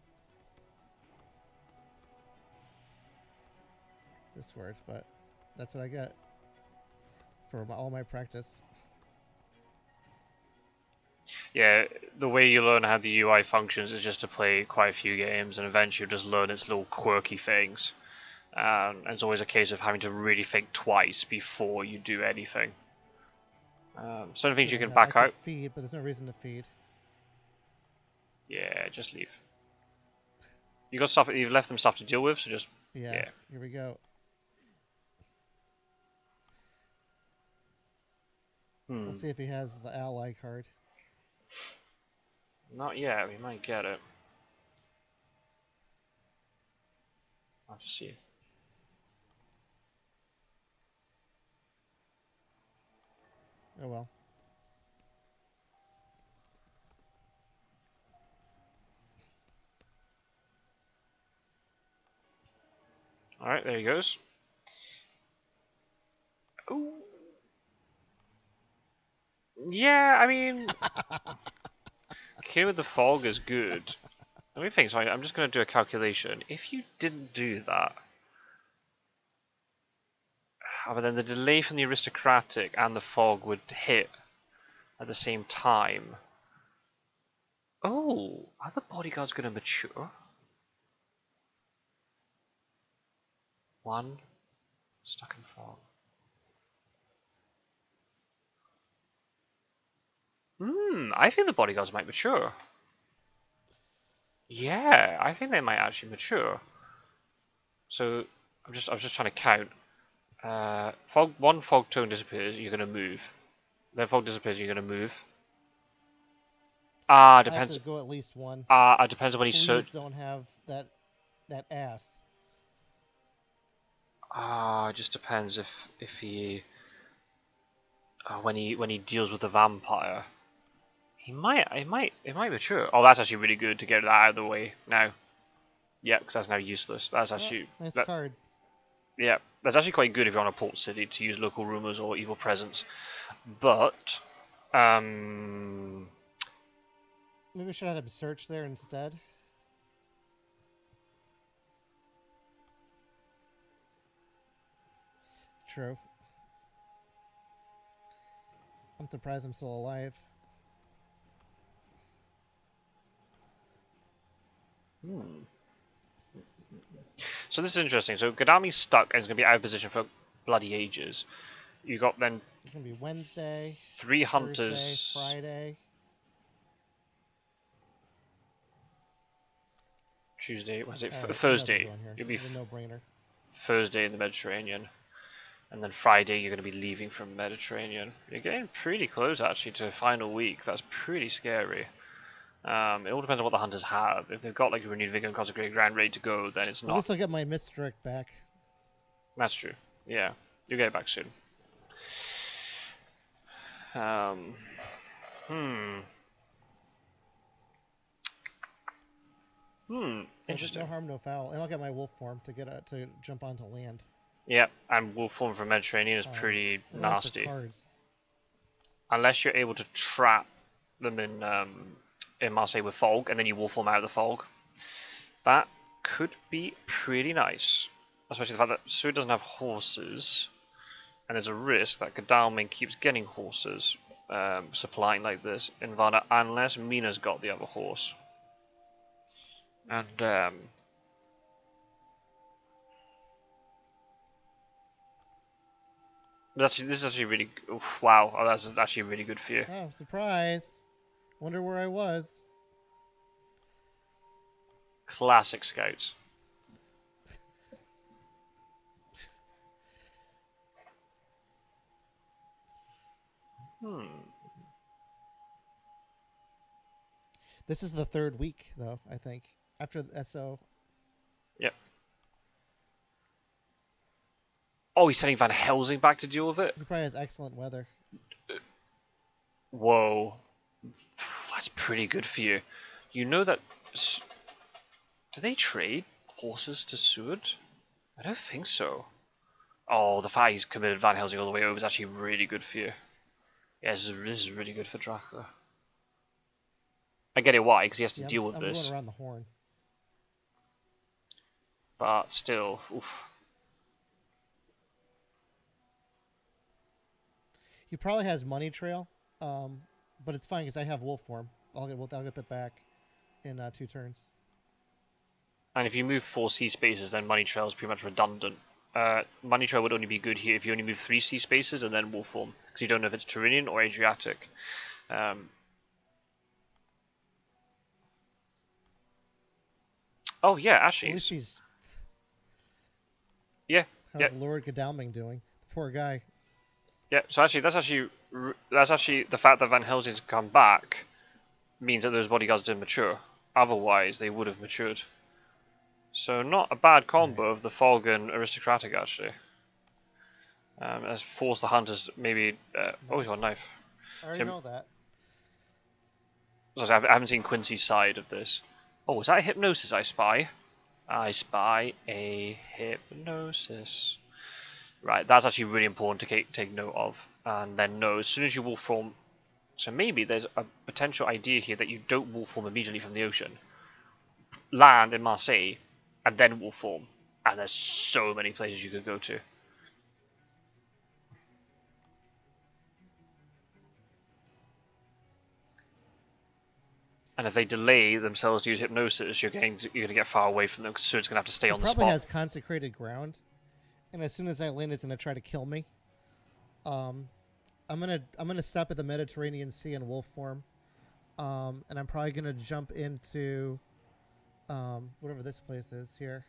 Discord, but that's what I get for all my practice. Yeah, the way you learn how the UI functions is just to play quite a few games, and eventually you'll just learn its little quirky things. And it's always a case of having to really think twice before you do anything. Certain things you can back out. Feed, but there's no reason to feed. Yeah, just leave. You got stuff. You've left them stuff to deal with, so just yeah. Here we go. Let's see if he has the ally card. Not yet. We might get it. I'll just see. Oh well. Alright, there he goes. Ooh. Yeah, I mean... Killing with the fog is good. Let me think, so I'm just going to do a calculation. If you didn't do that... but then the delay from the aristocratic and the fog would hit at the same time. Oh, are the bodyguards going to mature? One, stuck in fog. I think the bodyguards might mature. Yeah, I think they might actually mature. So I was just trying to count. One fog tone disappears, you're gonna move. Then fog disappears, you're gonna move. Depends. I have to go at least one. It depends on when he searches. Don't have that ass. It just depends if he when he deals with the vampire. It might mature. Oh, that's actually really good to get that out of the way now. Yeah, because that's now useless. That's actually nice card. Yeah, that's actually quite good if you're on a port city to use local rumors or evil presence. But maybe we should have him search there instead. True. I'm surprised I'm still alive. So this is interesting. So Gadami's stuck and is going to be out of position for bloody ages. You got then It's gonna be Wednesday, 3 Thursday, hunters. Friday. Tuesday, Wednesday, All right, we might as well Thursday. go in here. You'll This be is a no-brainer. Thursday in the Mediterranean, and then Friday you're going to be leaving from Mediterranean. You're getting pretty close actually to final week. That's pretty scary. It all depends on what the hunters have. If they've got like a renewed vigor and consecrated ground ready to go, then it's At not. least I'll get my misdirect back. That's true. Yeah, you'll get it back soon. Hmm. Interesting. No harm, no foul, and I'll get my wolf form to get to jump onto land. Yep, and wolf form from Mediterranean is pretty nasty. Unless you're able to trap them in Marseille with fog, and then you wolf form out of the fog. That could be pretty nice. Especially the fact that Sue doesn't have horses, and there's a risk that Godalming keeps getting horses, supplying like this in Varna, unless Mina's got the other horse. And this is actually really wow. Oh, that's actually really good for you. Oh, surprise! Wonder where I was. Classic scouts. This is the third week, though, I think. After the SO. Yep. Oh, he's sending Van Helsing back to deal with it? He probably has excellent weather. Whoa. That's pretty good for you. You know that... Do they trade horses to Seward? I don't think so. Oh, the fact he's committed Van Helsing all the way over is actually really good for you. Yeah, this is really good for Dracula. I get it why, because he has to deal with this. I'm going around the horn. But still, oof. He probably has money trail, but it's fine because I have wolf form. I'll get that back in 2 turns. And if you move 4 sea spaces, then money trail is pretty much redundant. Money trail would only be good here if you only move 3 sea spaces and then wolf form, because you don't know if it's Tyrrhenian or Adriatic. Oh yeah, actually. At least she's. Yeah. How's Lord Godalming doing? The poor guy. Yeah. So actually, that's actually the fact that Van Helsing's come back means that those bodyguards didn't mature. Otherwise, they would have matured. So not a bad combo of the Fog and Aristocratic actually. Has forced the hunters to maybe. Oh, he's got a knife. I already know that. I haven't seen Quincy's side of this. Oh, is that a hypnosis I spy? I spy a hypnosis. Right, that's actually really important to take note of. And then no, as soon as you wolf form... So maybe there's a potential idea here that you don't wolf form immediately from the ocean. Land in Marseille, and then wolf form. And there's so many places you could go to. And if they delay themselves to use hypnosis, you're going to get far away from them because Seward's going to have to stay on the spot. Probably has consecrated ground, and as soon as I land, it's going to try to kill me. I'm gonna stop at the Mediterranean Sea in wolf form, and I'm probably gonna jump into whatever this place is here.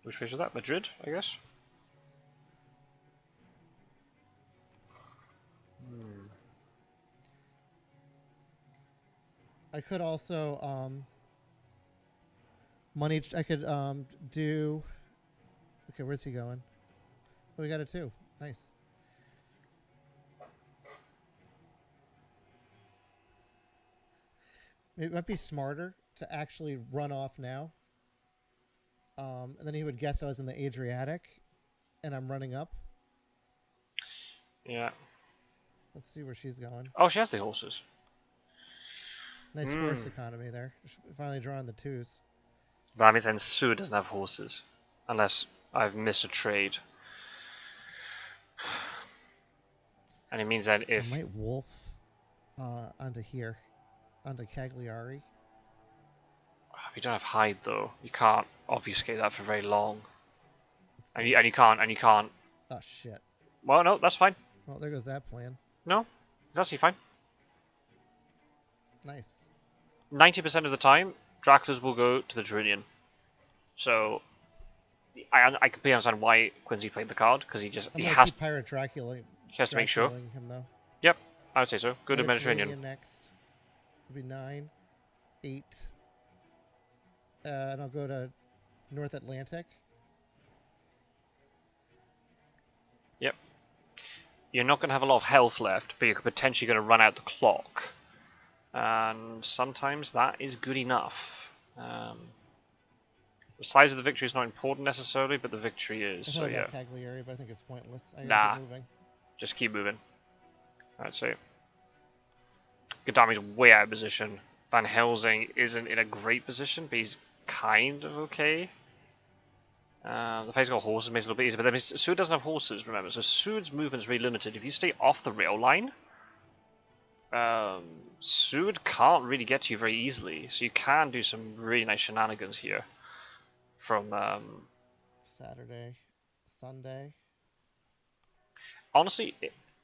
Which place is that? Madrid, I guess. I could also money. I could do. Okay, where's he going? Oh, we got it too. Nice. It might be smarter to actually run off now. And then he would guess I was in the Adriatic, and I'm running up. Yeah. Let's see where she's going. Oh, she has the horses. Nice horse economy there. Finally drawing the 2s. That means then Sue doesn't have horses. Unless I've missed a trade. And it means that if... I might wolf onto here. Onto Cagliari. You don't have hide though. You can't obfuscate that for very long. Let's And see. you can't. Oh shit. Well, no, that's fine. Well, there goes that plan. No, it's actually fine. Nice. 90% of the time, Draculas will go to the Drunian. So I completely understand why Quincy played the card because I'm he gonna has keep Pirate Dracula. to make sure. Him though. Yep, I would say so. Go to Mediterranean. Next. It'll be 9, 8. And I'll go to North Atlantic. Yep. You're not going to have a lot of health left, but you're potentially going to run out the clock. And sometimes that is good enough. The size of the victory is not important necessarily, but the victory is. So yeah. Cagliari, but I think it's pointless. Nah. Keep moving. Just keep moving. I'd say. Gadami's way out of position. Van Helsing isn't in a great position, but he's kind of okay. The fact he's got horses makes it a little bit easier, but then Sud doesn't have horses, remember, so Sud's movement's really limited. If you stay off the rail line, Sud can't really get to you very easily, so you can do some really nice shenanigans here. From Saturday, Sunday. Honestly,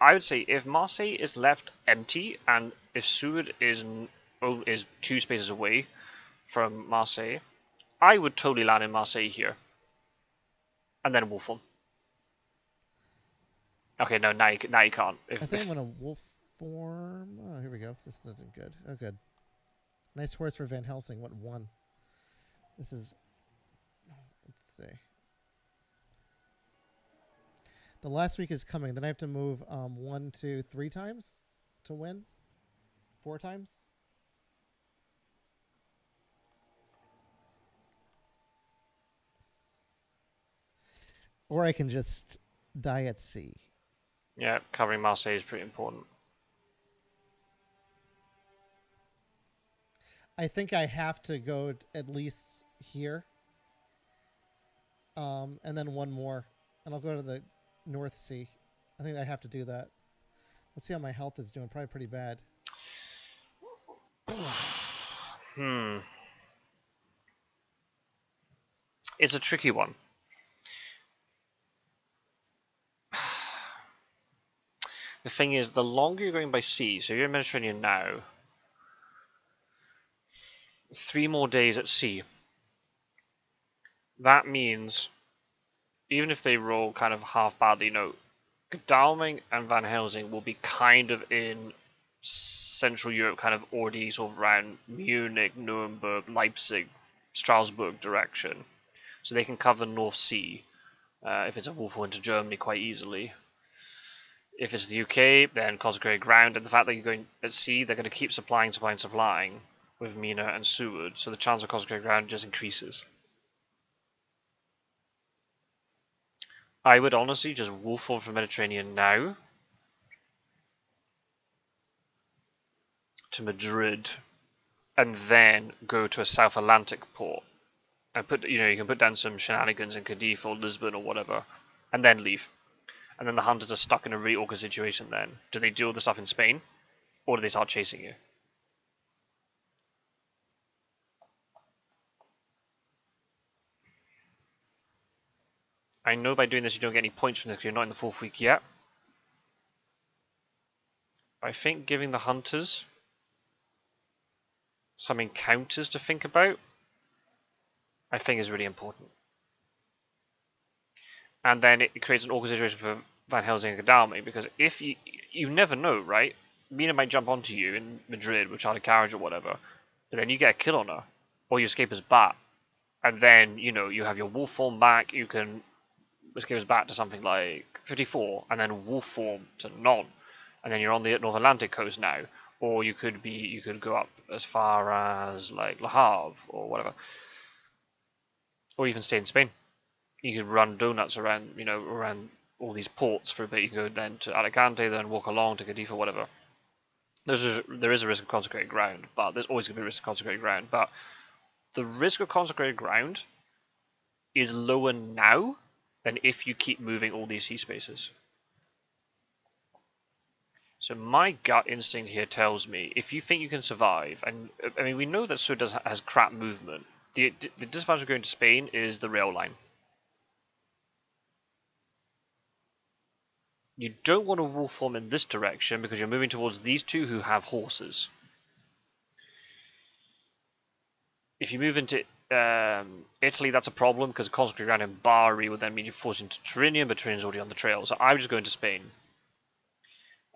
I would say if Marseille is left empty and if Sud is 2 spaces away from Marseille, I would totally land in Marseille here. And then wolf form. Okay, no, now you can't. I think I'm gonna wolf form. Oh, here we go. This isn't good. Oh, good. Nice horse for Van Helsing. What 1? This is. Let's see. The last week is coming. Then I have to move 1, 2, 3 times to win. 4 times. Or I can just die at sea. Yeah, covering Marseille is pretty important. I think I have to go at least here. And then 1 more. And I'll go to the North Sea. I think I have to do that. Let's see how my health is doing. Probably pretty bad. It's a tricky one. The thing is, the longer you're going by sea, so you're in Mediterranean now, 3 more days at sea. That means, even if they roll kind of half badly, Godalming and Van Helsing will be kind of in Central Europe, kind of already sort of around Munich, Nuremberg, Leipzig, Strasbourg direction. So they can cover the North Sea if it's a wolf into Germany quite easily. If it's the UK, then consecrated ground, and the fact that you're going at sea, they're going to keep supplying with Mina and Seward, so the chance of consecrated ground just increases. I would honestly just wolf form from Mediterranean now to Madrid, and then go to a South Atlantic port, and you can put down some shenanigans in Cadiz or Lisbon or whatever, and then leave. And then the hunters are stuck in a really awkward situation then. Do they do all the stuff in Spain? Or do they start chasing you? I know by doing this you don't get any points from this because you're not in the 4th week yet. I think giving the hunters some encounters to think about, I think is really important. And then it creates an awkward situation for Van Helsing and Godalming, because if you never know, right? Mina might jump onto you in Madrid with Charlie Carriage or whatever, but then you get a kill on her, or you escape as bat, and then you have your wolf form back. You can escape as bat to something like 54, and then wolf form to none, and then you're on the North Atlantic coast now. Or you could go up as far as like Le Havre or whatever, or even stay in Spain. You could run donuts around, around all these ports for a bit. You can go then to Alicante, then walk along to Cadiz or whatever. There is a risk of consecrated ground, but there's always going to be a risk of consecrated ground. But the risk of consecrated ground is lower now than if you keep moving all these sea spaces. So my gut instinct here tells me, if you think you can survive, and I mean we know that Sud has crap movement, The disadvantage of going to Spain is the rail line. You don't want to wolf form in this direction because you're moving towards these two who have horses. If you move into Italy, that's a problem because concentrating around in Bari would then mean you're forced into Turin, but Turin's already on the trail. So I would just go into Spain.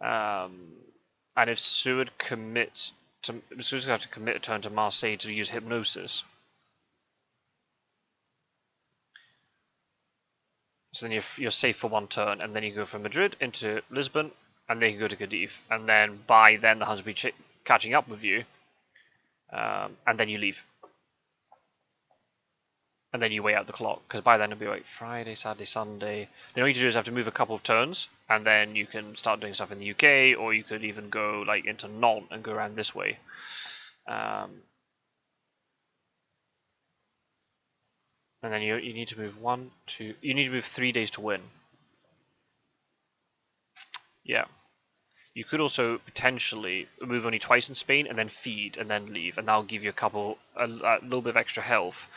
And if Seward commits to, Seward's going to have to commit a turn to Marseille to use hypnosis. So then you're safe for one turn, and then you go from Madrid into Lisbon, and then you go to Cadiz, and then by then the Huns will be catching up with you, and then you leave. And then you wait out the clock, because by then it'll be like Friday, Saturday, Sunday. Then all you need to do is have to move a couple of turns, and then you can start doing stuff in the UK, or you could even go like into Nantes and go around this way. And then you need to move you need to move 3 days to win. Yeah. You could also potentially move only twice in Spain and then feed and then leave, and that'll give you a little bit of extra health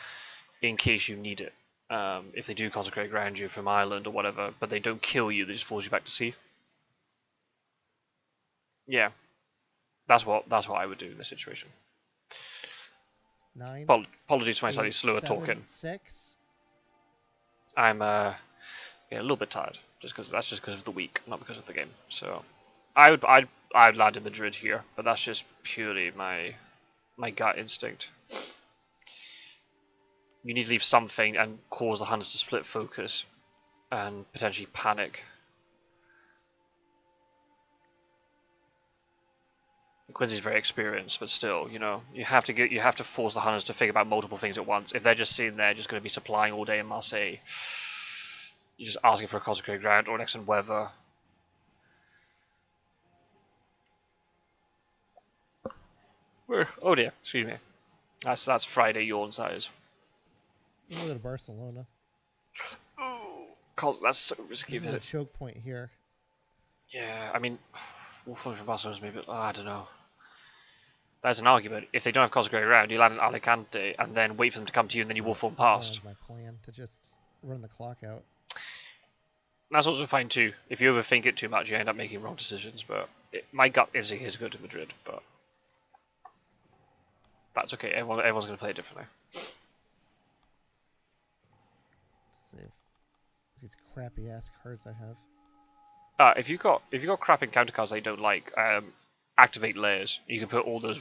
in case you need it. If they do consecrate around you from Ireland or whatever, but they don't kill you, they just force you back to sea. Yeah, that's what I would do in this situation. 9. Apologies for my slightly slower 7, talking. 6. I'm getting a little bit tired, that's just because of the week, not because of the game. So I'd land in Madrid here, but that's just purely my gut instinct. You need to leave something and cause the Huns to split focus and potentially panic. Quincy's very experienced, but still, you have to force the Huns to think about multiple things at once. If they're just sitting there, just going to be supplying all day in Marseille, you're just asking for a consecrated ground or an excellent weather. Oh dear, excuse me. That's Friday yawn size. I'm gonna go to Barcelona. Oh, that's so risky. This is a choke point here. Yeah, I mean, wolfing from Barcelona is maybe. I don't know. There's an argument. If they don't have consecrated ground, you land in Alicante and then wait for them to come to you, and then you wolf form past. That's my plan, to just run the clock out. That's also fine too. If you overthink it too much, you end up making wrong decisions. But my gut is here to go to Madrid, but that's okay. Everyone's going to play it differently. Let's see if these crappy ass cards I have. If you've got crap encounter cards that you don't like, activate layers. You can put all those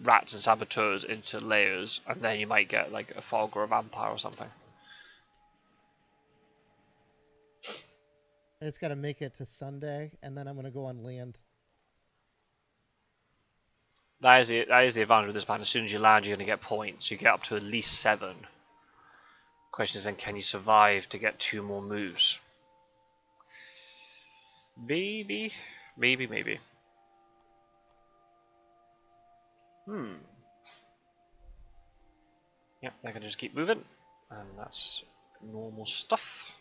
rats and saboteurs into layers, and then you might get like a fog or a vampire or something. I just got to make it to Sunday, and then I'm going to go on land. That is the advantage of this plan. As soon as you land, you're going to get points. You get up to at least 7. Question is then, can you survive to get 2 more moves? Maybe. Yep, they're going to just keep moving, and that's normal stuff.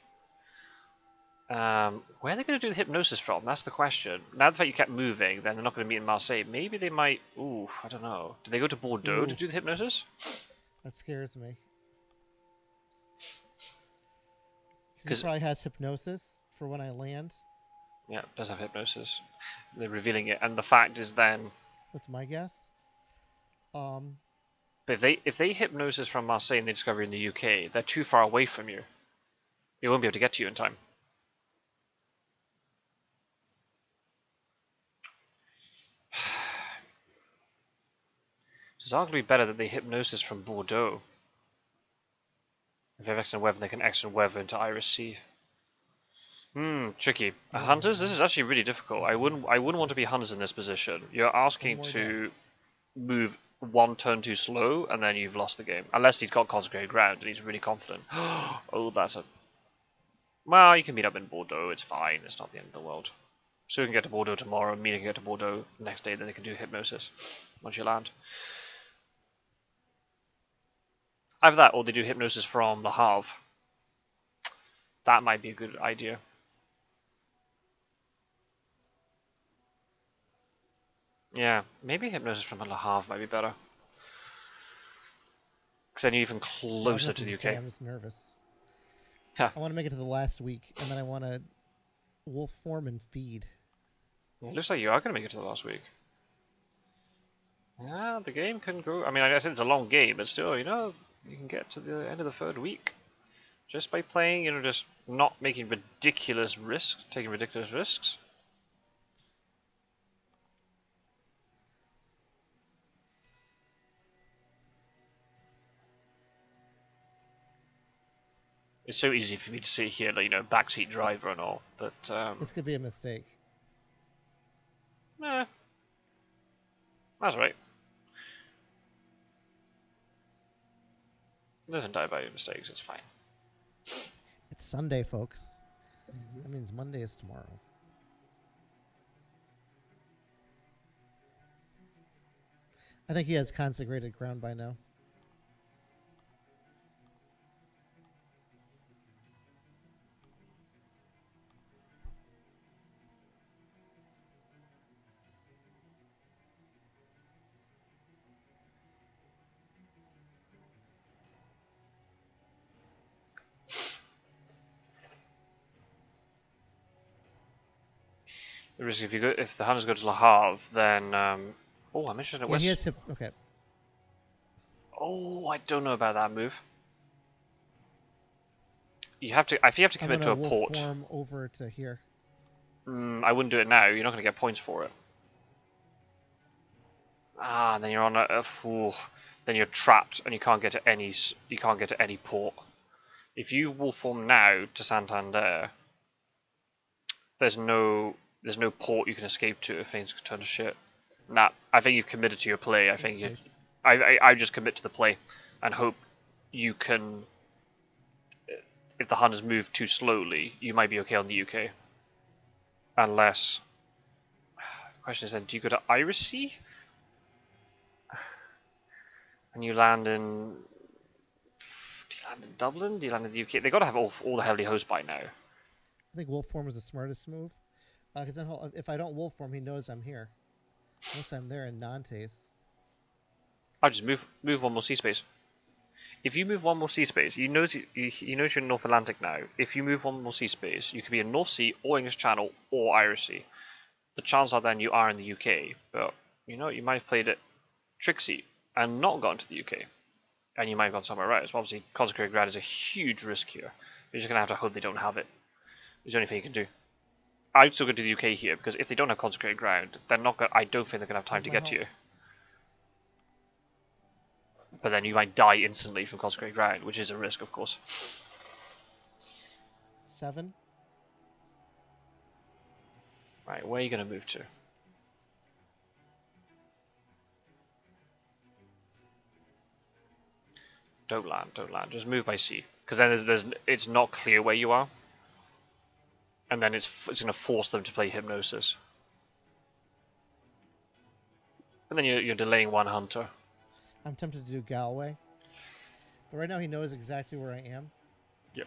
Where are they going to do the hypnosis from? That's the question. Now the fact you kept moving, then they're not going to meet in Marseille. Maybe they might. Ooh, I don't know. Do they go to Bordeaux to do the hypnosis? That scares me. Because he probably has hypnosis for when I land. Yeah, it does have hypnosis. They're revealing it, and the fact is then. That's my guess. But if they hypnosis from Marseille and they discover in the UK, they're too far away from you. They won't be able to get to you in time. It's arguably better that they hypnosis from Bordeaux. If they have excellent weather, they can excellent weather into Iris Sea. Tricky. Hunters, this is actually really difficult. I wouldn't want to be hunters in this position. You're asking to move 1 turn too slow, and then you've lost the game. Unless he's got consecrated ground and he's really confident. Oh, that's a. Well, you can meet up in Bordeaux. It's fine. It's not the end of the world. So we can get to Bordeaux tomorrow. Me can get to Bordeaux the next day. Then they can do hypnosis once you land. Either that, or they do hypnosis from Le Havre. That might be a good idea. Yeah, maybe hypnosis from Le Havre might be better. Because then you're even Yeah, closer to the UK. I'm just nervous. Huh. I want to make it to the last week, and then I want to wolf form and feed. It looks like you are going to make it to the last week. Yeah, the game can go. I mean, I said it's a long game, but still, you know, you can get to the end of the third week just by playing, you know, just not making ridiculous risks, taking ridiculous risks. It's so easy for me to sit here, like, you know, backseat driver and all, but This could be a mistake. eh, that's right. Doesn't die by mistakes. It's fine. It's Sunday, folks. That means Monday is tomorrow. I think he has consecrated ground by now. The risk if the hunters go to Le Havre, then oh, I'm interested in Yeah, West. he has hip. Okay. Oh, I don't know about that move. You have to. If you have to commit to a port, form over to here. I wouldn't do it now. You're not going to get points for it. Ah, and then you're on then you're trapped and you can't get to any. You can't get to any port. If you wolf form now to Santander, there's no port you can escape to if things turn to shit. Nah, I think you've committed to your play. I think I just commit to the play and hope you can. If the hunters move too slowly, you might be okay on the UK. Unless, the question is then, do you go to Irisy? And you land in. Do you land in Dublin? Do you land in the UK? They got to have all the heavily hosts by now. I think wolf form is the smartest move. Because then if I don't wolf form, he knows I'm here. Unless I'm there in Nantes. I'll just move one more sea space. If you move one more sea space, you know you're in North Atlantic now. If you move one more sea space, you could be in North Sea or English Channel or Irish Sea. The chances are then you are in the UK, but you know you might have played it tricksy and not gone to the UK, and you might have gone somewhere else. Well, obviously, consecrated ground is a huge risk here. You're just gonna have to hope they don't have it. It's the only thing you can do. I'd still go to the UK here because if they don't have consecrated ground, they're not. I don't think they're gonna have time to get to you. But then you might die instantly from consecrated ground, which is a risk, of course. 7. Right, where are you going to move to? Don't land. Just move by sea, because then it's not clear where you are, and then it's going to force them to play Hypnosis, and then you're delaying one hunter. I'm tempted to do Galway, but right now he knows exactly where I am. Yep.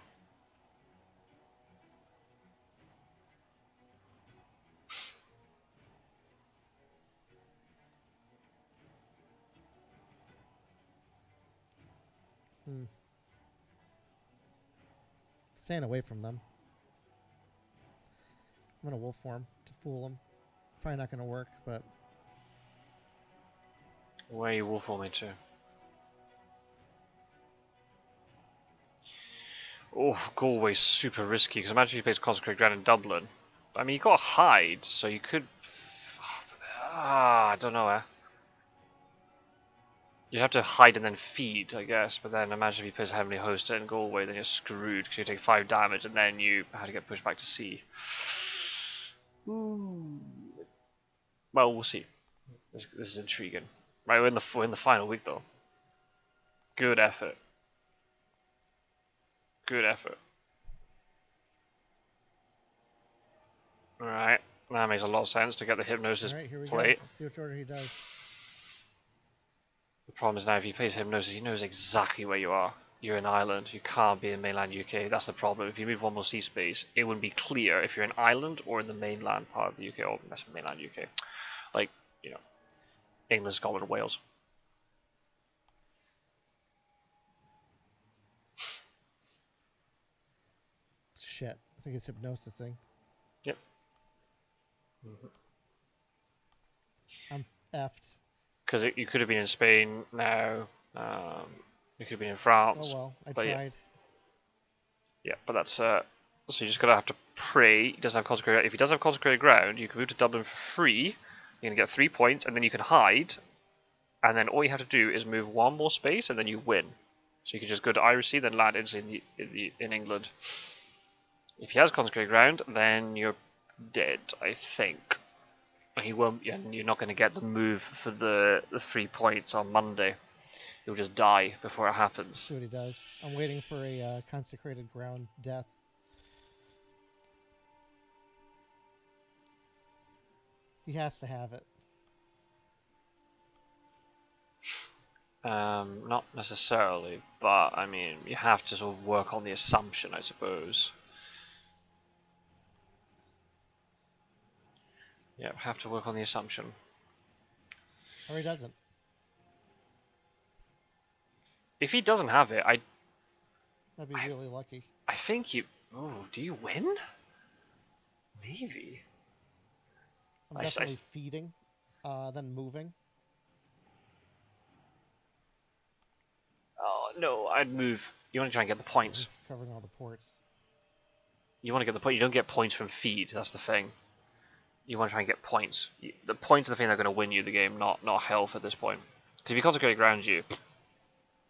Staying away from them. I'm gonna wolf form to fool them. Probably not gonna work, but Where are you wolf forming to? Oh, Galway's super risky, because imagine if he plays Consecrated Ground in Dublin. I mean, you got to hide, so you could. I don't know. You'd have to hide and then feed, I guess, but then imagine if he plays Heavenly Host in Galway, then you're screwed, because you take 5 damage, and then you have to get pushed back to sea. Ooh. Well, we'll see. This is intriguing. Right, we're in the final week, though. Good effort. Good effort. Alright, that makes a lot of sense to get the Hypnosis all right, here we plate. go. Let's see which order he does. The problem is now if he plays Hypnosis, he knows exactly where you are. You're in Ireland, you can't be in mainland UK. That's the problem. If you move one more sea space, it wouldn't be clear if you're in Ireland or in the mainland part of the UK, or that's mainland UK. Like, you know, England, Scotland, Wales. shit. I think it's hypnosising. Yep. I'm effed. Because you could have been in Spain now. You could have been in Oh France. well, I but tried. Yeah, but that's so you just gotta have to pray he doesn't have consecrated. If he does have consecrated ground, you can move to Dublin for free. You're gonna get 3 points, and then you can hide. And then all you have to do is move one more space, and then you win. So you can just go to Irish, then land instantly in England. If he has consecrated ground, then you're dead, I think. And he won't. And you're not going to get the move for the 3 points on Monday. He'll just die before it happens. Let's see what he does. I'm waiting for a consecrated ground death. He has to have it. Not necessarily, but I mean, you have to sort of work on the assumption, I suppose. Yeah, have to work on the assumption. Or he doesn't. If he doesn't have it, That'd be really lucky. I think you. Oh, do you win? Maybe. I'm definitely feeding, then moving. Oh no, I'd move. You want to try and get the points. He's covering all the ports. You want to get the point. You don't get points from feed. That's the thing. You want to try and get points. The points are the thing that are going to win you the game, not health at this point. Because if you consecrate ground, you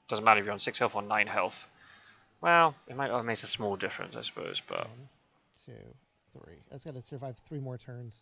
doesn't matter if you're on 6 health or 9 health. Well, it makes a small difference, I suppose. But 1, 2, 3. I just got to survive 3 more turns.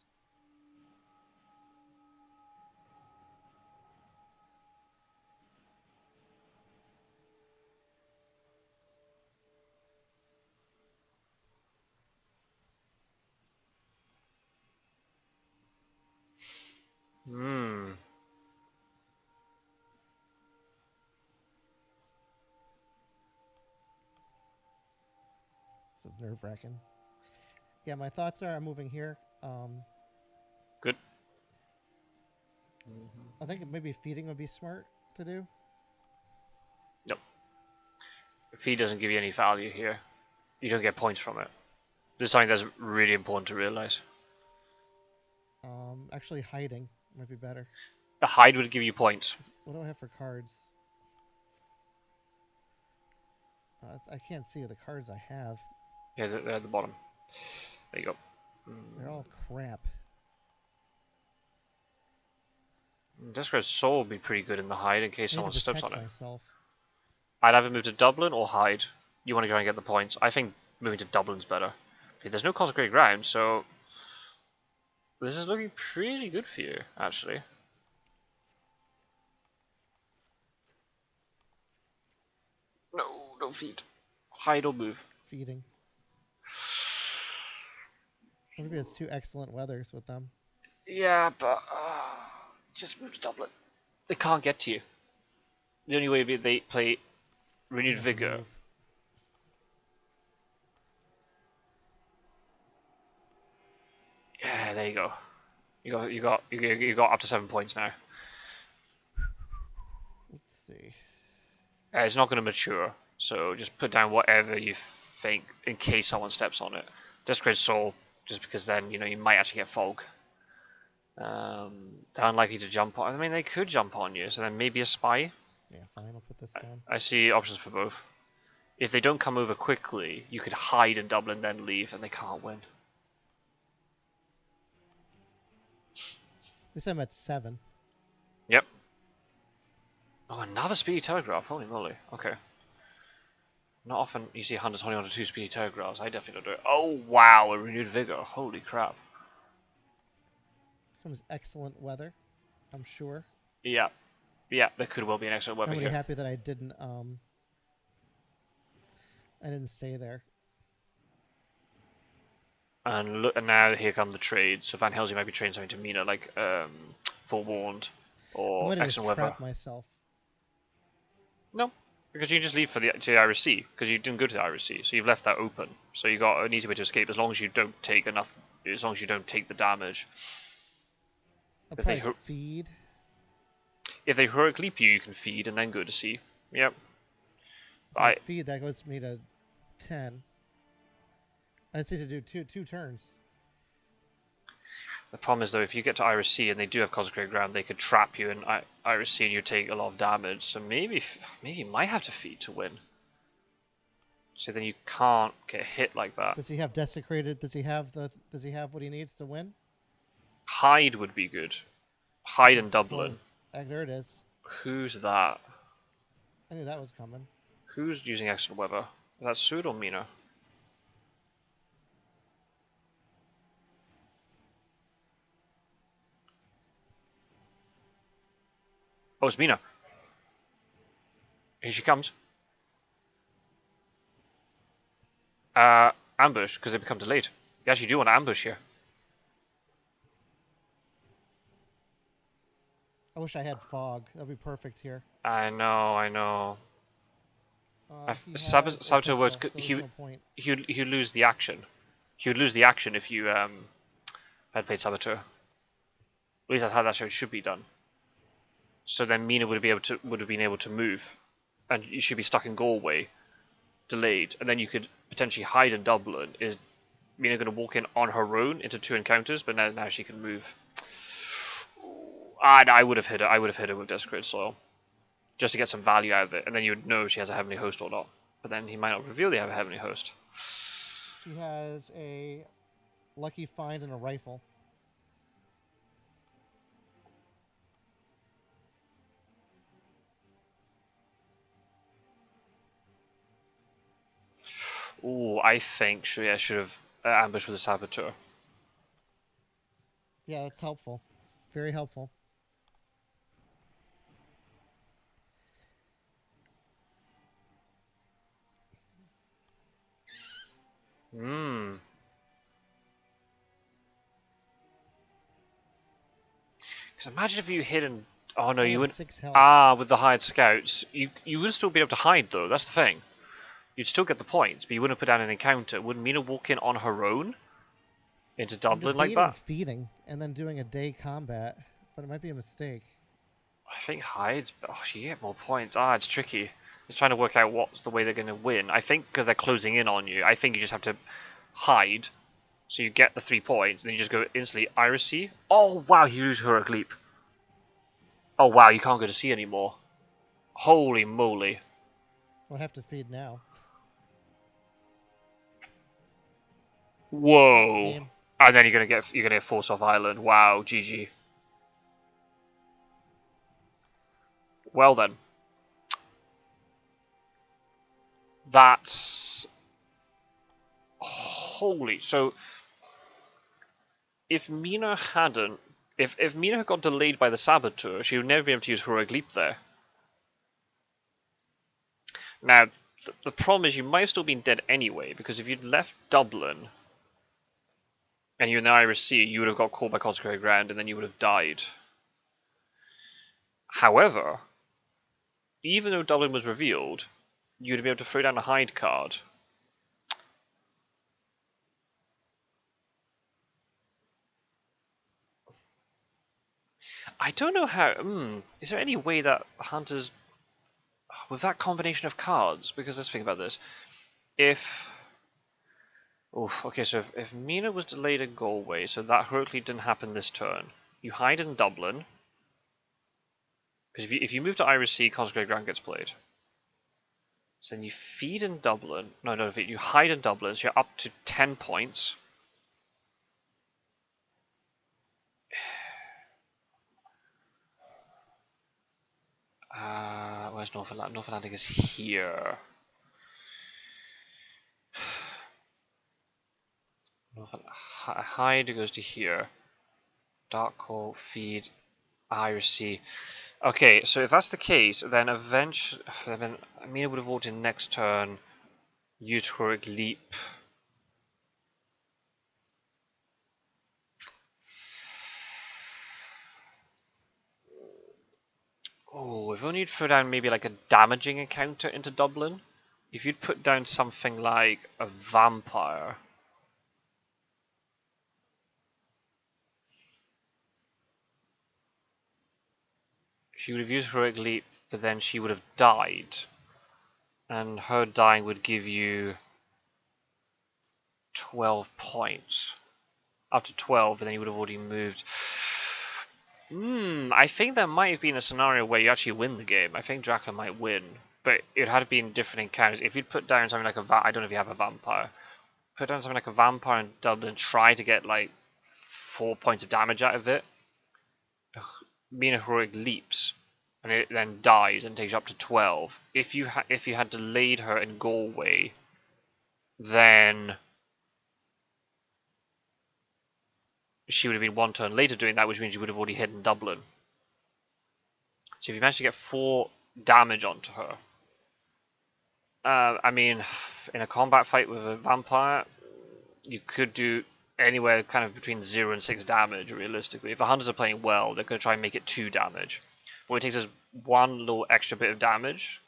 This is nerve-wracking. Yeah, my thoughts are I'm moving here. Good. I think maybe feeding would be smart to do. Nope. Feed doesn't give you any value here. You don't get points from it. This is something that's really important to realize. Actually, hiding might be better. A hide would give you points. What do I have for cards? I can't see the cards I have. Yeah, they're at the bottom. There you go. They're all crap. Desperate Soul would be pretty good in the hide in case someone steps on it. Myself. I'd either move to Dublin or hide. You want to go and get the points. I think moving to Dublin's better. Okay, there's no consecrated ground, so this is looking pretty good for you, actually. No, don't feed. Hide or move. Feeding. Maybe it's 2 excellent weathers with them. Yeah, but just move to Dublin. They can't get to you. The only way would be they play Renewed Vigor. Move. Yeah, there you go. You got up to 7 points now. Let's see. It's not going to mature, so just put down whatever you think in case someone steps on it. Desperate Soul, just because then you might actually get fog. They're unlikely to jump on. I mean, they could jump on you, so then maybe a spy. Yeah, fine. I'll put this down. I see options for both. If they don't come over quickly, you could hide in Dublin, then leave, and they can't win. This I'm at 7. Yep. Oh, another Speedy Telegraph. Holy moly. Okay. Not often you see hunters holding on to 2 Speedy Telegraphs. I definitely don't do it. Oh, wow. A Renewed Vigor. Holy crap. Comes excellent weather, I'm sure. Yeah. Yeah, there could well be an excellent weather I'm here. really happy that I didn't stay there. And look, and now here come the trades. So Van Helsing might be trading something to Mina, like Forewarned or I'm gonna excellent just weather. trap myself. No, because you can just leave to the Irish Sea, because you didn't go to the Irish Sea, so you've left that open. So you got an easy way to escape as long as you don't take enough, as long as you don't take the damage. I'll probably feed. If they heroic leap you, you can feed and then go to sea. Yep. If I feed, that goes me to 10. I just need to do two turns. The problem is though, if you get to Iris C and they do have Consecrated Ground, they could trap you in Iris C and you take a lot of damage. So maybe you might have to feed to win. So then you can't get hit like that. Does he have desecrated? Does he have what he needs to win? Hide would be good. Hide and Dublin. There it is. Who's that? I knew that was coming. Who's using Excellent Weather? Is that Sud or Mina? Oh, it's Mina. Here she comes. Ambush, because they become delayed. You actually do want to ambush here. I wish I had fog. That'd be perfect here. I know. Saboteur words. so He lose the action. He would lose the action if you had played Saboteur. At least that's how that should be done. So then Mina would have been able to move, and you should be stuck in Galway, delayed, and then you could potentially hide in Dublin. Is Mina going to walk in on her own into 2 encounters? But now she can move. I would have hit her. I would have hit her with Desecrated Soil, just to get some value out of it, and then you would know if she has a Heavenly Host or not. But then he might not reveal they have a Heavenly Host. She has a Lucky Find and a rifle. Ooh, I think should have ambushed with a Saboteur. Yeah, that's helpful. Very helpful. Because imagine if you hid and... Oh no, you wouldn't... with the hired scouts. You would still be able to hide though, that's the thing. You'd still get the points, but you wouldn't put down an encounter. Wouldn't Mina walk in on her own? Into Dublin like that? Feeding and then doing a day combat, but it might be a mistake. I think hides... Oh, you get more points. It's tricky. It's trying to work out what's the way they're going to win. I think because they're closing in on you, I think you just have to hide, so you get the 3 points, and then you just go instantly Iris C. Oh wow, you lose Heroic Leap. Oh wow, you can't go to C anymore. Holy moly. I'll have to feed now. Whoa. And then you're gonna get forced off island. Wow, GG. Well then. That's holy. So if Mina hadn't, if Mina had got delayed by the Saboteur, she would never be able to use Heroic Leap there. Now the problem is you might have still been dead anyway, because if you'd left Dublin and you're in the Iris Sea, you would have got caught by Consecrated Ground and then you would have died. However, even though Dublin was revealed, you'd be able to throw down a hide card. I don't know how... is there any way that Hunters... With that combination of cards... Because let's think about this. If... okay, so if Mina was delayed in Galway, so that hopefully didn't happen this turn. You hide in Dublin. Because if you move to Iris Sea, Consecrated Ground gets played. So then you feed in Dublin. No, you hide in Dublin, so you're up to 10 points. Where's North Atlantic? North Atlantic is here. Hide goes to here. Dark Hole, feed, Iris Sea. Okay, so if that's the case, then eventually, Mina would have walked in next turn. Use Heroic Leap. Oh, if only you'd throw down maybe like a damaging encounter into Dublin. If you'd put down something like a vampire. She would have used Heroic Leap, but then she would have died. And her dying would give you 12 points. Up to 12, and then you would have already moved. I think there might have been a scenario where you actually win the game. I think Dracula might win, but it had been different encounters. If you'd put down something like I don't know if you have a vampire. Put down something like a vampire in Dublin, try to get like 4 points of damage out of it. Mina Heroic leaps, and it then dies and takes you up to 12. If you had delayed her in Galway, then she would have been 1 turn later doing that, which means you would have already hidden Dublin. So if you manage to get 4 damage onto her, I mean, in a combat fight with a vampire, you could do anywhere kind of between 0 and 6 damage, realistically. If the hunters are playing well, they're going to try and make it 2 damage. What it takes is 1 little extra bit of damage,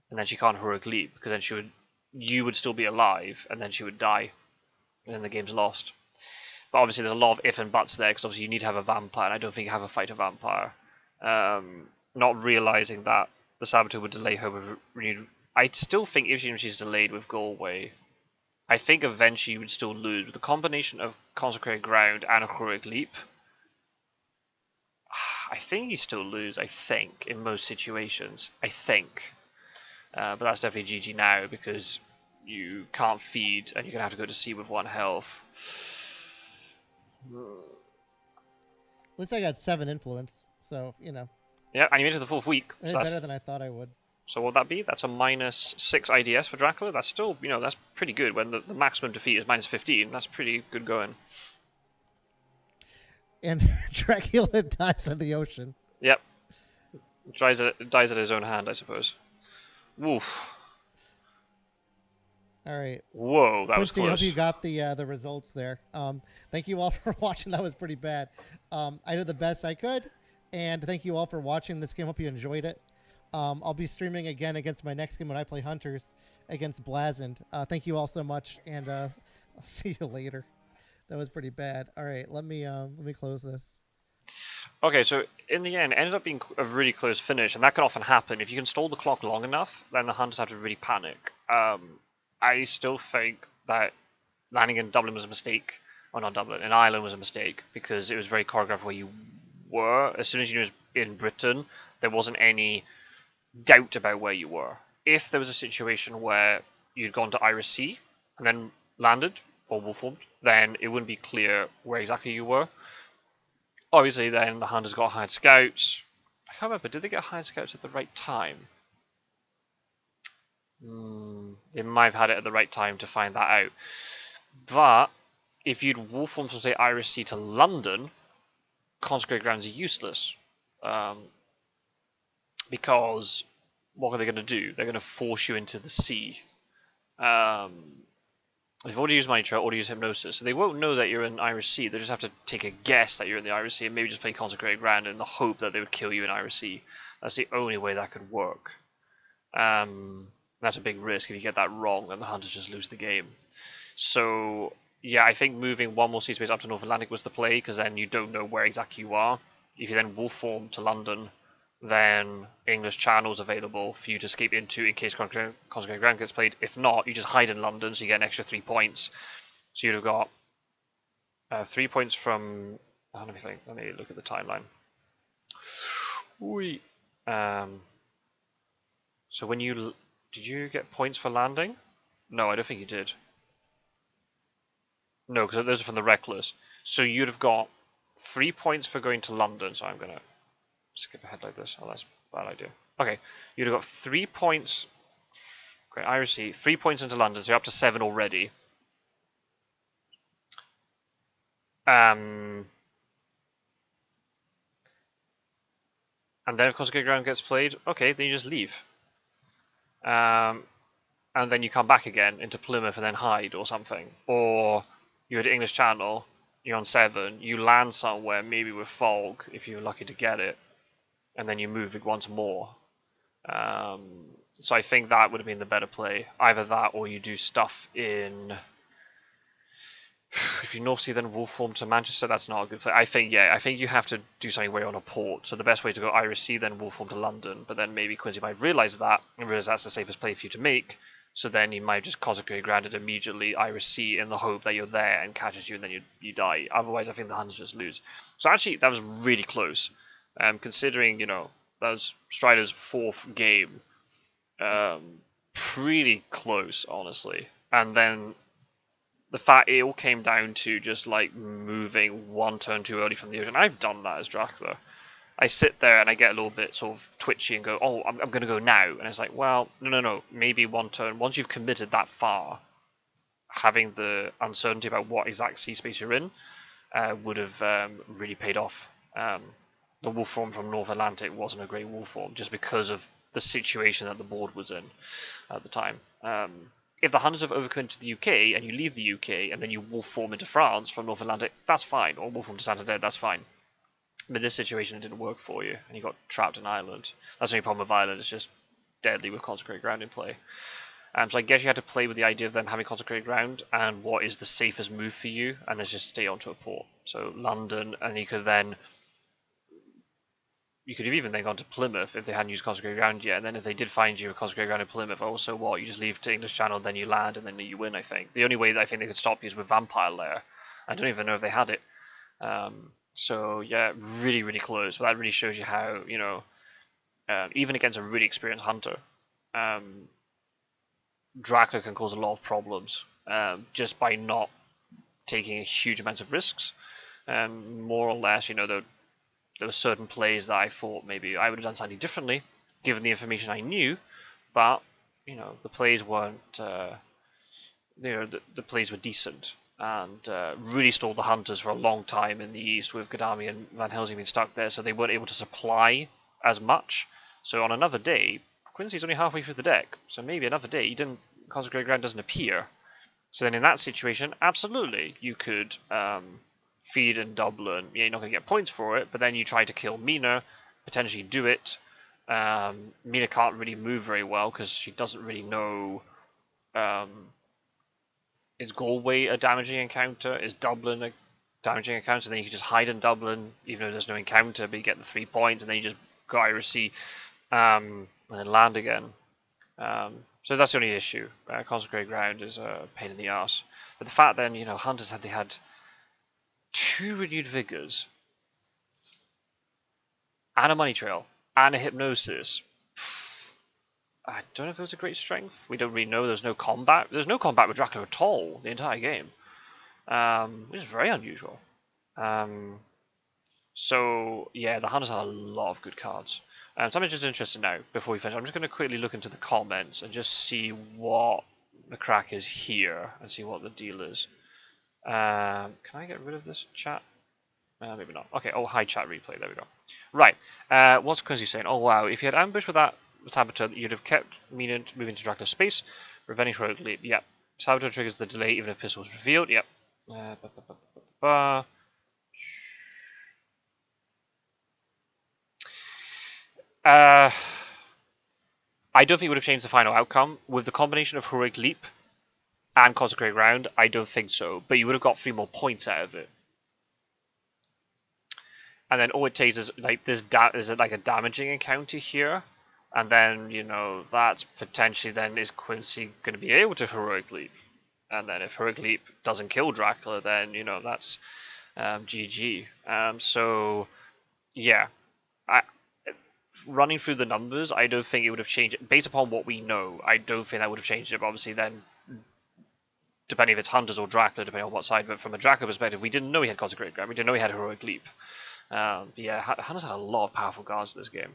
and then she can't heroic leap, because then you would still be alive, and then she would die, and then the game's lost. But obviously there's a lot of if and buts there, because obviously you need to have a vampire, and I don't think you have a fighter vampire. Not realizing that the Saboteur would delay her with renewed... I still think if she's delayed with Galway, I think eventually you would still lose. With the combination of Consecrated Ground and a Heroic Leap, I think you still lose, I think, in most situations. I think. But that's definitely GG now, because you can't feed, and you're going to have to go to sea with 1 health. At least I got 7 influence, so, you know. Yeah, and you made it to the 4th week. So better than I thought I would. So what would that be? That's a -6 IDS for Dracula. That's still, that's pretty good. When the maximum defeat is -15, that's pretty good going. And Dracula dies in the ocean. Yep. Dies at his own hand, I suppose. Woof. All right. Whoa, that was close. I hope you got the results there. Thank you all for watching. That was pretty bad. I did the best I could, and thank you all for watching this game. Hope you enjoyed it. I'll be streaming again against my next game when I play Hunters against Blazend. Thank you all so much, and I'll see you later. That was pretty bad. All right, let me close this. Okay, so in the end, it ended up being a really close finish, and that can often happen. If you can stall the clock long enough, then the Hunters have to really panic. I still think that landing in Dublin was a mistake. Or not Dublin, in Ireland was a mistake, because it was very choreographed where you were. As soon as you knew it was in Britain, there wasn't any doubt about where you were. If there was a situation where you'd gone to Irish Sea and then landed or wolf-formed, then it wouldn't be clear where exactly you were. Obviously, then the Hunters got hired scouts. I can't remember, did they get hired scouts at the right time? They might have had it at the right time to find that out. But if you'd wolf-formed from, say, Irish Sea to London, Consecrated Grounds are useless. Because what are they going to do? They're going to force you into the sea. They've already used Mitre, already used Hypnosis, so they won't know that you're in Irish Sea. They just have to take a guess that you're in the Irish Sea and maybe just play Consecrated Ground in the hope that they would kill you in Irish Sea. That's the only way that could work. That's a big risk. If you get that wrong, then the Hunters just lose the game. So, yeah, I think moving 1 more sea space up to North Atlantic was the play, because then you don't know where exactly you are. If you then wolf form to London, then English Channel's available for you to escape into in case Consecrated Ground gets played. If not, you just hide in London, so you get an extra 3 points. So you'd have got 3 points from... let me think. Let me look at the timeline. So when you... Did you get points for landing? No, I don't think you did. No, because those are from the Reckless. So you'd have got 3 points for going to London. So I'm going to skip ahead like this. Oh, that's a bad idea. Okay, you'd have got 3 points. Great, Irish Sea. 3 points into London, so you're up to 7 already. And then if Consecrated Ground gets played, okay, then you just leave. And then you come back again into Plymouth and then hide or something. Or you're at English Channel, you're on 7, you land somewhere, maybe with fog, if you're lucky to get it, and then you move it once more. So I think that would have been the better play. Either that or you do stuff in... If you North Sea then wolf form to Manchester, that's not a good play. I think you have to do something where you're on a port. So the best way to go Irish Sea then wolf form to London, but then maybe Quincy might realise that and realise that's the safest play for you to make. So then he might just consecrate grounded immediately, Iris C in the hope that you're there and catches you and then you die. Otherwise, I think the Hunters just lose. So actually, that was really close. Considering, you know, that was Strider's 4th game. Pretty close, honestly. And then the fact it all came down to just like moving one turn too early from the ocean. I've done that as Dracula. I sit there and I get a little bit sort of twitchy and go, oh, I'm going to go now. And it's like, well, no. Maybe one turn. Once you've committed that far, having the uncertainty about what exact sea space you're in would have really paid off. The wolf form from North Atlantic wasn't a great wolf form just because of the situation that the board was in at the time. If the Hunters have overcommitted to the UK and you leave the UK and then you wolf form into France from North Atlantic, that's fine. Or wolf form to Santander, that's fine. But in this situation, it didn't work for you, and you got trapped in Ireland. That's the only problem with Ireland, it's just deadly with consecrated ground in play. So I guess you had to play with the idea of them having consecrated ground, and what is the safest move for you, and then just stay onto a port. So London, and you could have even then gone to Plymouth if they hadn't used consecrated ground yet, and then if they did find you a consecrated ground in Plymouth, also what, you just leave to English Channel, then you land, and then you win, I think. The only way that I think they could stop you is with Vampire Lair. I don't even know if they had it. So yeah, really, really close. But that really shows you how, you know, even against a really experienced hunter, Dracula can cause a lot of problems just by not taking a huge amount of risks. More or less, you know, there were certain plays that I thought maybe I would have done slightly differently, given the information I knew, but you know, the plays weren't. The plays were decent. And really stalled the Hunters for a long time in the east with Gadami and Van Helsing being stuck there, so they weren't able to supply as much. So on another day, Quincy's only halfway through the deck, so maybe another day Consecrated Ground doesn't appear. So then in that situation, absolutely, you could feed in Dublin. Yeah, you're not going to get points for it, but then you try to kill Mina, potentially do it. Mina can't really move very well because she doesn't really know... Is Galway a damaging encounter? Is Dublin a damaging encounter? Then you can just hide in Dublin, even though there's no encounter, but you get the 3 points, and then you just go Iris C and then land again. So that's the only issue. Consecrated Ground is a pain in the arse. But the fact then, you know, Hunters had 2 renewed vigors, and a money trail, and a hypnosis. I don't know if it was a great strength. We don't really know. There's no combat. There's no combat with Dracula at all the entire game, which is very unusual. So yeah, the Hunters had a lot of good cards. So I'm just interested now, before we finish, I'm just going to quickly look into the comments and just see what the crack is here and see what the deal is. Can I get rid of this chat? Maybe not. Okay, oh, hi chat replay, there we go. Right, what's Quincy saying? Oh wow, if you had ambushed with that Saboteur, you'd have kept moving to Dracula's space, preventing heroic leap. Yep. Saboteur triggers the delay even if pistol is revealed. Yep. I don't think it would have changed the final outcome. With the combination of heroic leap and consecrated ground, I don't think so. But you would have got 3 more points out of it. And then all it takes is like this. Is it like a damaging encounter here? And then, you know, that's potentially then is Quincy going to be able to heroic leap? And then if heroic leap doesn't kill Dracula, then, you know, that's GG. So, yeah. Running through the numbers, I don't think it would have changed it. Based upon what we know, I don't think that would have changed it. But obviously then, depending if it's Hunters or Dracula, depending on what side. But from a Dracula perspective, we didn't know he had Consecrated Ground. We didn't know he had heroic leap. But yeah, Hunters had a lot of powerful guards this game.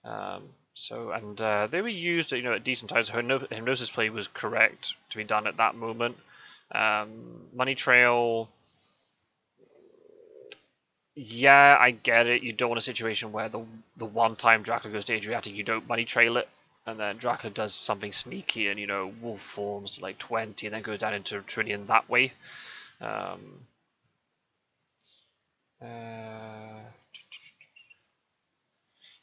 They were used, you know, at decent times. Hypnosis play was correct to be done at that moment. Money Trail, yeah, I get it. You don't want a situation where the one time Dracula goes to Adriatic, you don't Money Trail it, and then Dracula does something sneaky and, you know, wolf forms to like 20 and then goes down into Trillion that way.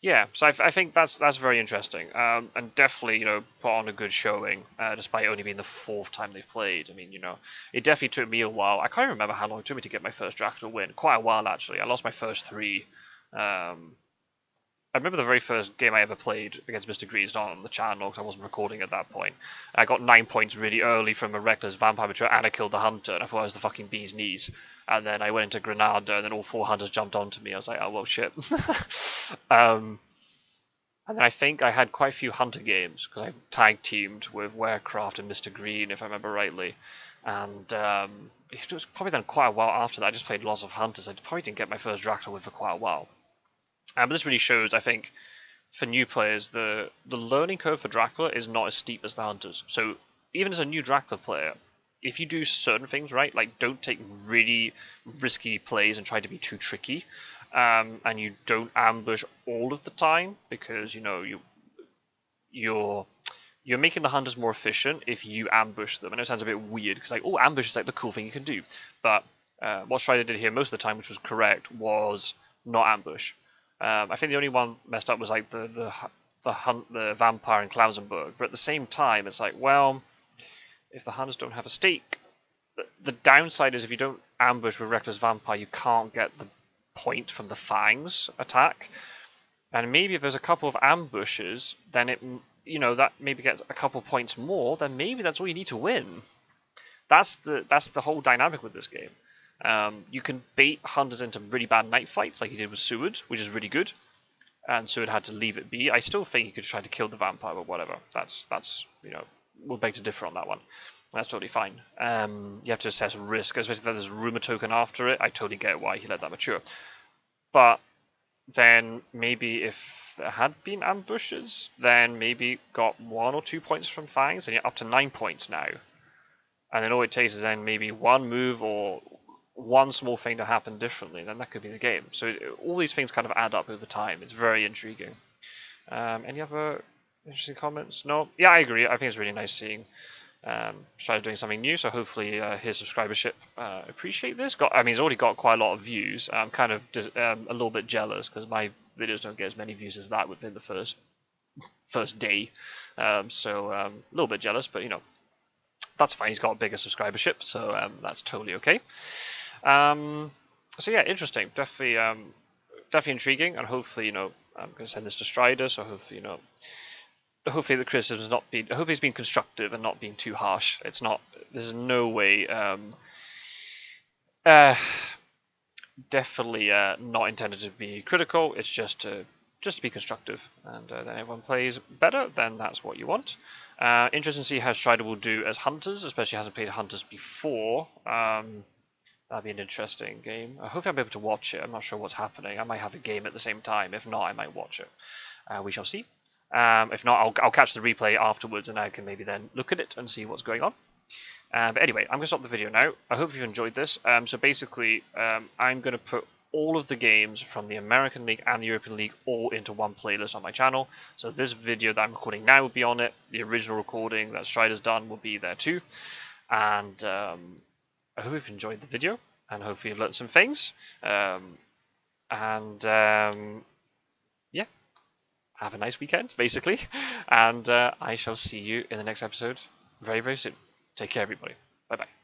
Yeah, so I think that's very interesting, and definitely, you know, put on a good showing, despite only being the 4th time they've played. I mean, you know, it definitely took me a while. I can't remember how long it took me to get my first Dracula win. Quite a while, actually. I lost my first 3. I remember the very first game I ever played against Mr. Green. It's not on the channel because I wasn't recording at that point. I got 9 points really early from a reckless vampire mature, and I killed the hunter, and I thought I was the fucking bee's knees. And then I went into Granada, and then all 4 hunters jumped onto me. I was like, oh well, shit. And then I think I had quite a few hunter games because I tag teamed with Warecraft and Mr. Green, if I remember rightly. And it was probably then quite a while after that. I just played lots of hunters. I probably didn't get my first Dracula win for quite a while. But this really shows, I think, for new players, the learning curve for Dracula is not as steep as the hunters. So even as a new Dracula player, if you do certain things right, like don't take really risky plays and try to be too tricky, and you don't ambush all of the time, because you're making the hunters more efficient if you ambush them. I know it sounds a bit weird because like, oh, ambush is like the cool thing you can do, but what Strider did here most of the time, which was correct, was not ambush. I think the only one messed up was like the vampire in Klausenberg, but at the same time, it's like, well, if the hunters don't have a stake, the downside is if you don't ambush with Reckless Vampire, you can't get the point from the Fangs attack. And maybe if there's a couple of ambushes, then that maybe gets a couple points more, then maybe that's all you need to win. That's the whole dynamic with this game. You can bait hunters into really bad night fights like you did with Seward, which is really good. And Seward had to leave it be. I still think he could try to kill the vampire, but whatever. That's we'll beg to differ on that one. That's totally fine. You have to assess risk, especially if there's a rumor token after it. I totally get why he let that mature. But then maybe if there had been ambushes, then maybe got 1 or 2 points from Fangs, and you're up to 9 points now. And then all it takes is then maybe one move or one small thing to happen differently, then that could be the game. So all these things kind of add up over time. It's very intriguing. Any other interesting comments? No? Yeah, I agree. I think it's really nice seeing Strider doing something new, so hopefully his subscribership appreciate this. He's already got quite a lot of views. I'm kind of a little bit jealous because my videos don't get as many views as that within the first day. So a little bit jealous, but that's fine. He's got a bigger subscribership, so that's totally okay. So yeah, interesting. Definitely intriguing, and hopefully, I'm going to send this to Strider, so hopefully, hopefully the criticism's not been. I hope he's been constructive and not being too harsh. It's not. There's no way. Definitely not intended to be critical. It's just to be constructive, and then everyone plays better. Then that's what you want. Interesting to see how Strider will do as hunters, especially hasn't played hunters before. That'd be an interesting game. Hopefully I'll be able to watch it. I'm not sure what's happening. I might have a game at the same time. If not, I might watch it. We shall see. If not, I'll catch the replay afterwards, and I can maybe then look at it and see what's going on. But anyway, I'm going to stop the video now. I hope you've enjoyed this. So basically, I'm going to put all of the games from the American League and the European League all into one playlist on my channel. So this video that I'm recording now will be on it. The original recording that Strider's done will be there too. And I hope you've enjoyed the video, and hopefully you've learned some things. Yeah, have a nice weekend, basically. And I shall see you in the next episode very, very soon. Take care, everybody. Bye-bye.